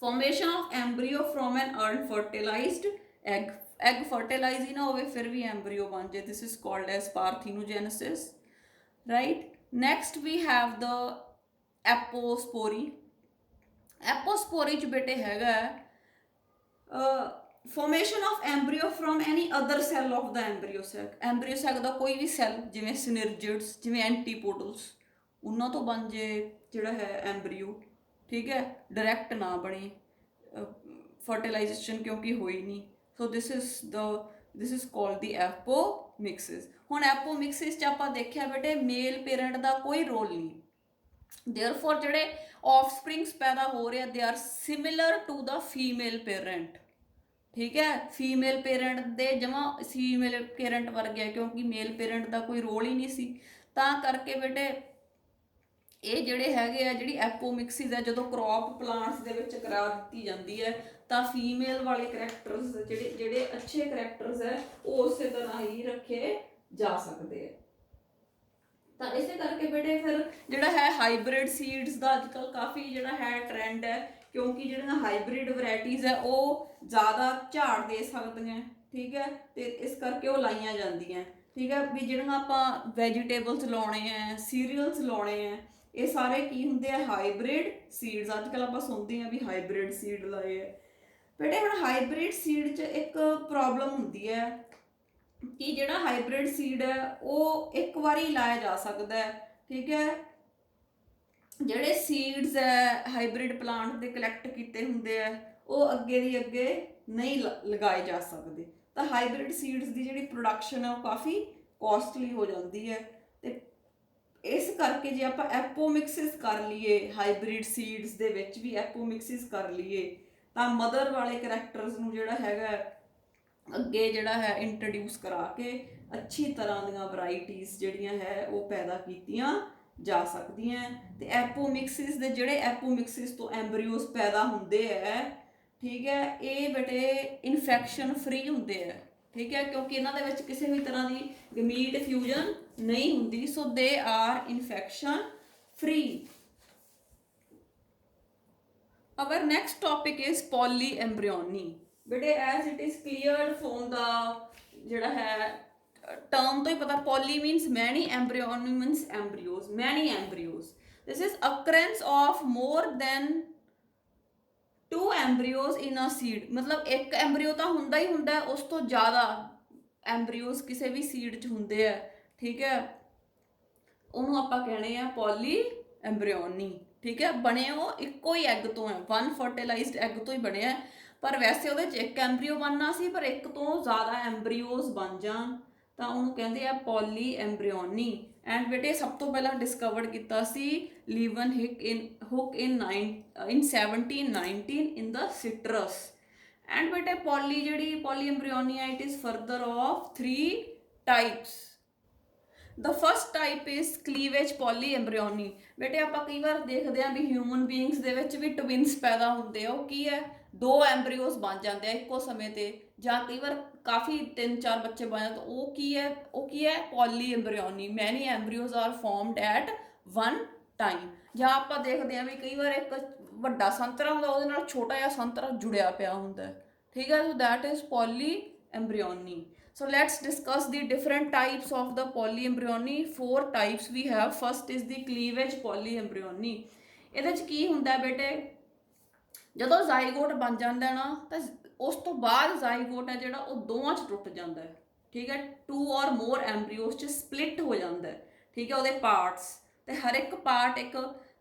Formation of embryo from an unfertilised egg. Egg fertilise ਹੀ ਨਾ ਹੋਵੇ ਫਿਰ ਵੀ ਐਂਬਰੀਓ ਬਣ ਜਾਏ, this is called as parthenogenesis, right. Next we have the apospory. Apospory 'ਚ ਬੇਟੇ ਹੈਗਾ formation of embryo from any other cell of the embryo sac. Embryo sac ਦਾ ਕੋਈ ਵੀ ਸੈੱਲ, ਜਿਵੇਂ ਸਿਨਰਜਿਡਸ, ਜਿਵੇਂ ਐਂਟੀਪੋਡਲਸ, ਉਹਨਾਂ ਤੋਂ ਬਣ ਜੇ ਜਿਹੜਾ ਹੈ ਐਂਬਰੀਓ, ਠੀਕ ਹੈ। ਡਾਇਰੈਕਟ ਨਾ ਬਣੇ ਫਰਟੀਲਾਈਜੇਸ਼ਨ ਕਿਉਂਕਿ ਹੋਈ ਨਹੀਂ। ਸੋ ਦਿਸ ਇਜ਼ ਕਾਲਡ ਦੀ ਐਪੋਮਿਕਸਿਸ। ਹੁਣ ਐਪੋਮਿਕਸਿਸ 'ਚ ਆਪਾਂ ਦੇਖਿਆ ਬੇਟੇ ਮੇਲ ਪੇਰੈਂਟ ਦਾ ਕੋਈ ਰੋਲ ਨਹੀਂ। ਦੇਅਰਫੋਰ ਜਿਹੜੇ ਆਫਸਪ੍ਰਿੰਗਸ ਪੈਦਾ ਹੋ ਰਹੇ ਆ they are similar to the female parent, ਠੀਕ ਹੈ। ਫੀਮੇਲ ਪੇਰੈਂਟ ਦੇ ਜਮਾਂ ਫੀਮੇਲ ਪੇਰੈਂਟ ਵਰਗੇ ਕਿਉਂਕਿ ਮੇਲ ਪੇਰੈਂਟ ਦਾ ਕੋਈ ਰੋਲ ਹੀ ਨਹੀਂ ਸੀ। ਤਾਂ ਕਰਕੇ ਬੇਟੇ ਇਹ ਜਿਹੜੇ ਹੈਗੇ ਆ, ਜਿਹੜੀ ਐਪੋਮਿਕਸਿਸ ਹੈ ਜਦੋਂ ਕ੍ਰੌਪ ਪਲਾਂਟਸ ਦੇ ਵਿੱਚ ਕਰਾ ਦਿੱਤੀ ਜਾਂਦੀ ਹੈ ਤਾਂ ਫੀਮੇਲ ਵਾਲੇ ਕਰੈਕਟਰਸ ਜਿਹੜੇ ਅੱਛੇ ਕਰੈਕਟਰਸ ਹੈ ਉਹ ਉਸੇ ਤਰ੍ਹਾਂ ਹੀ ਰੱਖੇ ਜਾ ਸਕਦੇ ਆ। ਤਾਂ ਇਸੇ ਕਰਕੇ ਬੇਟੇ ਫਿਰ ਜਿਹੜਾ ਹੈ ਹਾਈਬ੍ਰਿਡ ਸੀਡਸ ਦਾ ਅੱਜ ਕੱਲ੍ਹ ਕਾਫੀ ਜਿਹੜਾ ਹੈ ਟਰੈਂਡ ਹੈ, ਕਿਉਂਕਿ ਜਿਹੜੀਆਂ ਹਾਈਬ੍ਰਿਡ ਵੈਰਾਈਟੀਜ਼ ਹੈ ਉਹ ਜ਼ਿਆਦਾ ਝਾੜ ਦੇ ਸਕਦੀਆਂ, ਠੀਕ ਹੈ। ਅਤੇ ਇਸ ਕਰਕੇ ਉਹ ਲਾਈਆਂ ਜਾਂਦੀਆਂ, ਠੀਕ ਹੈ। ਵੀ ਜਿਹੜੀਆਂ ਆਪਾਂ ਵੈਜੀਟੇਬਲਸ ਲਾਉਣੇ ਹੈ, ਸੀਰੀਅਲਸ ਲਾਉਣੇ ਹੈ, ਇਹ ਸਾਰੇ ਕੀ ਹੁੰਦੇ ਆ ਹਾਈਬ੍ਰਿਡ ਸੀਡਸ। ਅੱਜ ਕੱਲ੍ਹ ਆਪਾਂ ਸੁਣਦੇ ਹਾਂ ਵੀ ਹਾਈਬ੍ਰਿਡ ਸੀਡ ਲਾਏ ਹੈ। ਬੇਟੇ ਹੁਣ ਹਾਈਬ੍ਰਿਡ ਸੀਡ 'ਚ ਇੱਕ ਪ੍ਰੋਬਲਮ ਹੁੰਦੀ ਹੈ ਕਿ ਜਿਹੜਾ ਹਾਈਬ੍ਰਿਡ ਸੀਡ ਹੈ ਉਹ ਇੱਕ ਵਾਰੀ ਲਾਇਆ ਜਾ ਸਕਦਾ ਹੈ, ਠੀਕ ਹੈ। ਜਿਹੜੇ ਸੀਡਸ ਹੈ ਹਾਈਬ੍ਰਿਡ ਪਲਾਂਟ ਦੇ ਕਲੈਕਟ ਕੀਤੇ ਹੁੰਦੇ ਆ ਉਹ ਅੱਗੇ ਦੀ ਅੱਗੇ ਨਹੀਂ ਲਗਾਏ ਜਾ ਸਕਦੇ। ਤਾਂ ਹਾਈਬ੍ਰਿਡ ਸੀਡਸ ਦੀ ਜਿਹੜੀ ਪ੍ਰੋਡਕਸ਼ਨ ਹੈ ਉਹ ਕਾਫੀ ਕੋਸਟਲੀ ਹੋ ਜਾਂਦੀ ਹੈ। ਅਤੇ ਇਸ ਕਰਕੇ ਜੇ ਆਪਾਂ ਐਪੋਮਿਕਸਿਸ ਕਰ ਲਈਏ ਹਾਈਬ੍ਰਿਡ ਸੀਡਸ ਦੇ ਵਿੱਚ ਵੀ ਐਪੋਮਿਕਸਿਸ ਕਰ ਲਈਏ ਤਾਂ ਮਦਰ ਵਾਲੇ ਕਰੈਕਟਰਸ ਨੂੰ ਜਿਹੜਾ ਹੈਗਾ ਅੱਗੇ ਜਿਹੜਾ ਹੈ ਇੰਟਰੋਡਿਊਸ ਕਰਾ ਕੇ ਅੱਛੀ ਤਰ੍ਹਾਂ ਦੀਆਂ ਵੈਰਾਈਟੀਜ਼ ਜਿਹੜੀਆਂ ਹੈ ਉਹ ਪੈਦਾ ਕੀਤੀਆਂ ਜਾ ਸਕਦੀਆਂ। ਤੇ ਐਪੋਮਿਕਸਿਸ ਦੇ ਜਿਹੜੇ ਐਪੋਮਿਕਸਿਸ ਤੋਂ ਐਂਬਰੀਓਸ ਪੈਦਾ ਹੁੰਦੇ ਹੈ, ਠੀਕ ਹੈ, ਇਹ ਬੇਟੇ ਇਨਫੈਕਸ਼ਨ ਫ੍ਰੀ ਹੁੰਦੇ ਹੈ, ਠੀਕ ਹੈ, ਕਿਉਂਕਿ ਇਹਨਾਂ ਦੇ ਵਿੱਚ ਕਿਸੇ ਵੀ ਤਰ੍ਹਾਂ ਦੀ ਗਮੀਟ ਫਿਊਜ਼ਨ ਨਹੀਂ ਹੁੰਦੀ, so they are infection free. Our next topic is polyembryony. ਬੇਟੇ as it is cleared from the ਜਿਹੜਾ ਹੈ term ਤੋਂ ਹੀ ਪਤਾ, poly means many, embryony means embryos, many embryos. This is occurrence of more than 2 embryos in a seed. ਮਤਲਬ ਇੱਕ ਐਮਬਰੀਓ ਤਾਂ ਹੁੰਦਾ ਹੀ ਹੁੰਦਾ, ਉਸ ਤੋਂ ਜ਼ਿਆਦਾ ਐਮਬਰੀਓਸ ਕਿਸੇ ਵੀ ਸੀਡ 'ਚ ਹੁੰਦੇ ਆ, ਠੀਕ ਹੈ, ਉਹਨੂੰ ਆਪਾਂ ਕਹਿੰਦੇ ਆ ਪੋਲੀ ਐਮਬਰੀਓਨੀ, ਠੀਕ ਹੈ। ਬਣੇ ਉਹ ਇੱਕੋ ਹੀ ਐਗ ਤੋਂ ਹੈ, ਵਨ ਫਰਟੀਲਾਈਜ਼ਡ ਐਗ ਤੋਂ ਹੀ ਬਣਿਆ, ਪਰ ਵੈਸੇ ਉਹਦੇ 'ਚ ਇੱਕ ਐਮਬਰੀਓ ਬਣਨਾ ਸੀ, ਪਰ ਇੱਕ ਤੋਂ ਜ਼ਿਆਦਾ ਐਮਬਰੀਓਸ ਬਣ ਜਾਣ ਤਾਂ ਉਹਨੂੰ ਕਹਿੰਦੇ ਆ ਪੋਲੀ ਐਮਬਰੀਓਨੀ। ਐਂਡ ਬੇਟੇ ਸਭ ਤੋਂ ਪਹਿਲਾਂ ਡਿਸਕਵਰਡ ਕੀਤਾ ਸੀ Leeuwenhoek in 1719 in the citrus. And ਬੇਟੇ ਪੋਲੀ ਜਿਹੜੀ ਪੋਲੀ ਐਮਬਰੀਓਨੀ ਹੈ, it is further of 3 types. The first type is cleavage polyembryony. बेटे ਆਪਾਂ ਕਈ ਵਾਰ ਦੇਖਦੇ ਆਂ ਵੀ ਹਿਊਮਨ ਬੀਇੰਗਸ ਦੇ ਵਿੱਚ ਵੀ ਟਵਿਨਸ ਪੈਦਾ ਹੁੰਦੇ ਆ, ਉਹ ਕੀ ਹੈ, 2 ਐਮਬਰੀਓਸ ਬਣ ਜਾਂਦੇ ਆ ਇੱਕੋ ਸਮੇਂ ਤੇ, ਜਾਂ ਕਈ ਵਾਰ ਕਾਫੀ 3-4 ਬੱਚੇ ਬਣ ਜਾਂਦੇ, ਉਹ ਕੀ ਹੈ polyembryony. Many embryos are formed at one time. ਜਾਂ ਆਪਾਂ ਦੇਖਦੇ ਆਂ ਵੀ ਕਈ ਵਾਰ ਇੱਕ ਵੱਡਾ ਸੰਤਰਾ ਹੁੰਦਾ, ਉਹਦੇ ਨਾਲ ਛੋਟਾ ਜਿਹਾ ਸੰਤਰਾ ਜੁੜਿਆ ਪਿਆ ਹੁੰਦਾ, ਠੀਕ ਹੈ, so that is polyembryony. So let's discuss the different types of the polyembryony. 4 types we have. First is the cleavage polyembryony. ਇਹਦੇ 'ਚ ਕੀ ਹੁੰਦਾ ਬੇਟੇ, ਜਦੋਂ ਜ਼ਾਈਗੋਟ ਬਣ ਜਾਂਦਾ ਨਾ ਤਾਂ ਉਸ ਤੋਂ ਬਾਅਦ ਜ਼ਾਈਗੋਟ ਹੈ ਜਿਹੜਾ ਉਹ ਦੋਵਾਂ 'ਚ ਟੁੱਟ ਜਾਂਦਾ ਹੈ, ਠੀਕ ਹੈ, 2 or more ਐਮਬਰੀਓਸ 'ਚ ਸਪਲਿਟ ਹੋ ਜਾਂਦਾ ਹੈ, ਠੀਕ ਹੈ, ਉਹਦੇ ਪਾਰਟਸ, ਤੇ ਹਰ ਇੱਕ ਪਾਰਟ ਇੱਕ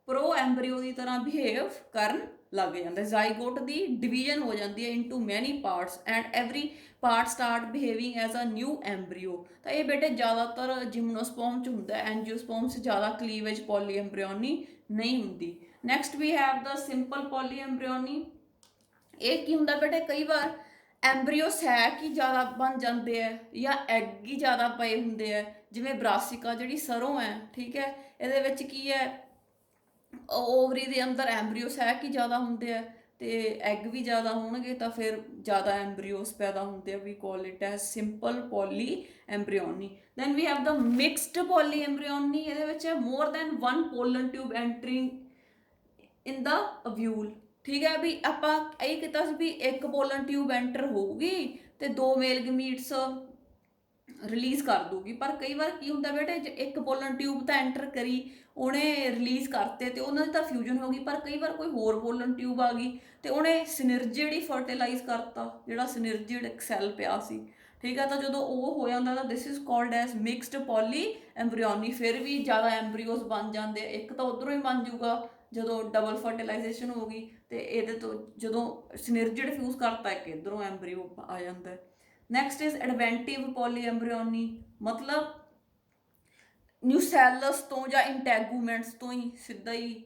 ਪ੍ਰੋ ਐਮਬਰੀਓ ਦੀ ਤਰ੍ਹਾਂ ਬਿਹੇਵ ਕਰਨ ਲੱਗ ਜਾਂਦਾ। ਜ਼ਾਈਗੋਟ ਦੀ ਡਿਵੀਜ਼ਨ ਹੋ ਜਾਂਦੀ ਹੈ into many parts and every part start behaving as a new embryo. ਤਾਂ ਇਹ ਬੇਟੇ ਜ਼ਿਆਦਾਤਰ ਜਿਮਨੋਸਪਰਮ 'ਚ ਹੁੰਦਾ, ਐਂਜੀਓਸਪਰਮ 'ਚ ਜ਼ਿਆਦਾ ਕਲੀਵੇਜ ਪੋਲੀਐਮਬਰੀਓਨੀ ਨਹੀਂ ਹੁੰਦੀ। Next we have the simple polyembryony. ਇਹ ਕੀ ਹੁੰਦਾ ਬੇਟੇ, ਕਈ ਵਾਰ ਐਮਬਰੀਓਸ ਹੈ ਕਿ ਜ਼ਿਆਦਾ ਬਣ ਜਾਂਦੇ ਹੈ ਜਾਂ ਐਗ ਹੀ ਜ਼ਿਆਦਾ ਪਏ ਹੁੰਦੇ ਹੈ, ਜਿਵੇਂ ਬਰਾਸਿਕਾ ਜਿਹੜੀ ਸਰੋਂ ਹੈ, ਠੀਕ ਹੈ, ਇਹਦੇ ਵਿੱਚ ਕੀ ਹੈ, ਓਵਰੀ ਦੇ ਅੰਦਰ ਐਮਬਰੀਓਸ ਹੈ ਕਿ ਜ਼ਿਆਦਾ ਹੁੰਦੇ ਆ ਤੇ ਐਗ ਵੀ ਜ਼ਿਆਦਾ ਹੋਣਗੇ ਤਾਂ ਫਿਰ ਜ਼ਿਆਦਾ ਐਮਬਰੀਓਸ ਪੈਦਾ ਹੁੰਦੇ ਆ। We call it as simple polyembryony. Then we have the mixed polyembryony. ਇਹਦੇ ਵਿੱਚ more than 1 pollen tube entering in the ovule, ਠੀਕ ਹੈ, ਵੀ ਆਪਾਂ ਇਹ ਕੀਤਾ ਸੀ ਵੀ ਇੱਕ ਪੋਲਨ ਟਿਊਬ ਐਂਟਰ ਹੋਊਗੀ ਤੇ 2 ਮੇਲ ਗਮੀਟਸ ਰਿਲੀਜ਼ ਕਰ ਦੂਗੀ, ਪਰ ਕਈ ਵਾਰ ਕੀ ਹੁੰਦਾ ਬੇਟੇ, ਇੱਕ ਪੋਲਨ ਟਿਊਬ ਤਾਂ ਐਂਟਰ ਕਰੀ, ਉਹਨੇ ਰਿਲੀਜ਼ ਕਰਤੇ ਤੇ ਉਹਨਾਂ ਦੀ ਤਾਂ ਫਿਊਜ਼ਨ ਹੋ ਗਈ, ਪਰ ਕਈ ਵਾਰ ਕੋਈ ਹੋਰ ਪੋਲਨ ਟਿਊਬ ਆ ਗਈ ਤੇ ਉਹਨੇ ਸਿਨਰਜਿਡ ਹੀ ਫਰਟੀਲਾਈਜ਼ ਕਰਤਾ, ਜਿਹੜਾ ਸਿਨਰਜਿਡ ਇੱਕ ਸੈੱਲ ਪਿਆ ਸੀ, ਠੀਕ ਹੈ, ਤਾਂ ਜਦੋਂ ਉਹ ਹੋ ਜਾਂਦਾ ਤਾਂ this is called as mixed polyembryony. ਫਿਰ ਵੀ ਜ਼ਿਆਦਾ ਐਮਬਰੀਓਸ ਬਣ ਜਾਂਦੇ, ਇੱਕ ਤਾਂ ਉਧਰੋਂ ਹੀ ਬਣ ਜੂਗਾ ਜਦੋਂ ਡਬਲ ਫਰਟੀਲਾਈਜੇਸ਼ਨ ਹੋ ਗਈ, ਤੇ ਇਹਦੇ ਤੋਂ ਜਦੋਂ ਸਿਨਰਜਿਡ ਫਿਊਜ਼ ਕਰਤਾ ਇੱਕ ਇੱਧਰੋਂ ਐਮਬਰੀਓ ਆ ਜਾਂਦਾ। ਨੈਕਸਟ ਇਜ਼ ਐਡਵੈਂਟਿਵ ਪੋਲੀਐਮਬਰੀਓਨੀ, ਮਤਲਬ ਨਿਊਸੈਲਸ ਤੋਂ ਜਾਂ ਇੰਟੈਗੂਮੈਂਟਸ ਤੋਂ ਹੀ ਸਿੱਧਾ ਹੀ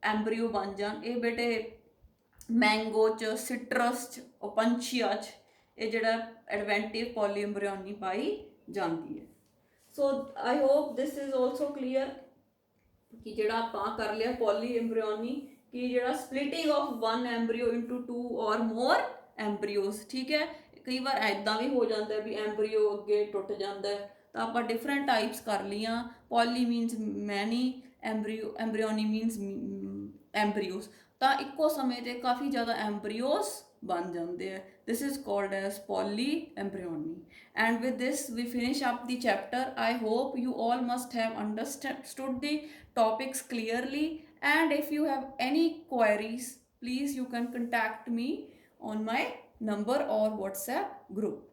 ਐਮਬਰੀਓ ਬਣ ਜਾਣ। ਇਹ ਬੇਟੇ ਮੈਂਗੋ 'ਚ, ਸਿਟਰਸ 'ਚ, ਓਪੰਚੀਆ 'ਚ ਇਹ ਜਿਹੜਾ ਐਡਵੈਂਟਿਵ ਪੋਲੀਐਮਬਰੀਓਨੀ ਪਾਈ ਜਾਂਦੀ ਹੈ। So I hope this is also clear ਕਿ ਜਿਹੜਾ ਆਪਾਂ ਕਰ ਲਿਆ ਪੋਲੀਐਮਬਰੀਓਨੀ, ਕਿ ਜਿਹੜਾ ਸਪਲਿਟਿੰਗ ਆਫ 1 ਐਮਬਰੀਓ ਇਨਟੂ 2 ਔਰ ਮੋਰ ਐਮਬਰੀਓਸ, ਠੀਕ ਹੈ, ਕਈ ਵਾਰ ਐਦਾਂ ਵੀ ਹੋ ਜਾਂਦਾ ਵੀ ਐਮਬਰੀਓ ਅੱਗੇ ਟੁੱਟ ਜਾਂਦਾ, ਤਾਂ ਆਪਾਂ ਡਿਫਰੈਂਟ ਟਾਈਪਸ ਕਰ ਲਈਆਂ। ਪੋਲੀ ਮੀਨਸ ਮੈਨੀ, ਐਮਬਰੀਓਨੀ ਮੀਨਸ ਐਮਬਰੀਓਸ, ਤਾਂ ਇੱਕੋ ਸਮੇਂ ਤੇ ਕਾਫੀ ਜ਼ਿਆਦਾ ਐਮਬਰੀਓਸ ਬਣ ਜਾਂਦੇ ਆ। This is called as polyembryony. And with this we finish up the chapter. I hope you all must have understood the topics clearly, and if you have any queries, please you can contact me on my number or WhatsApp group.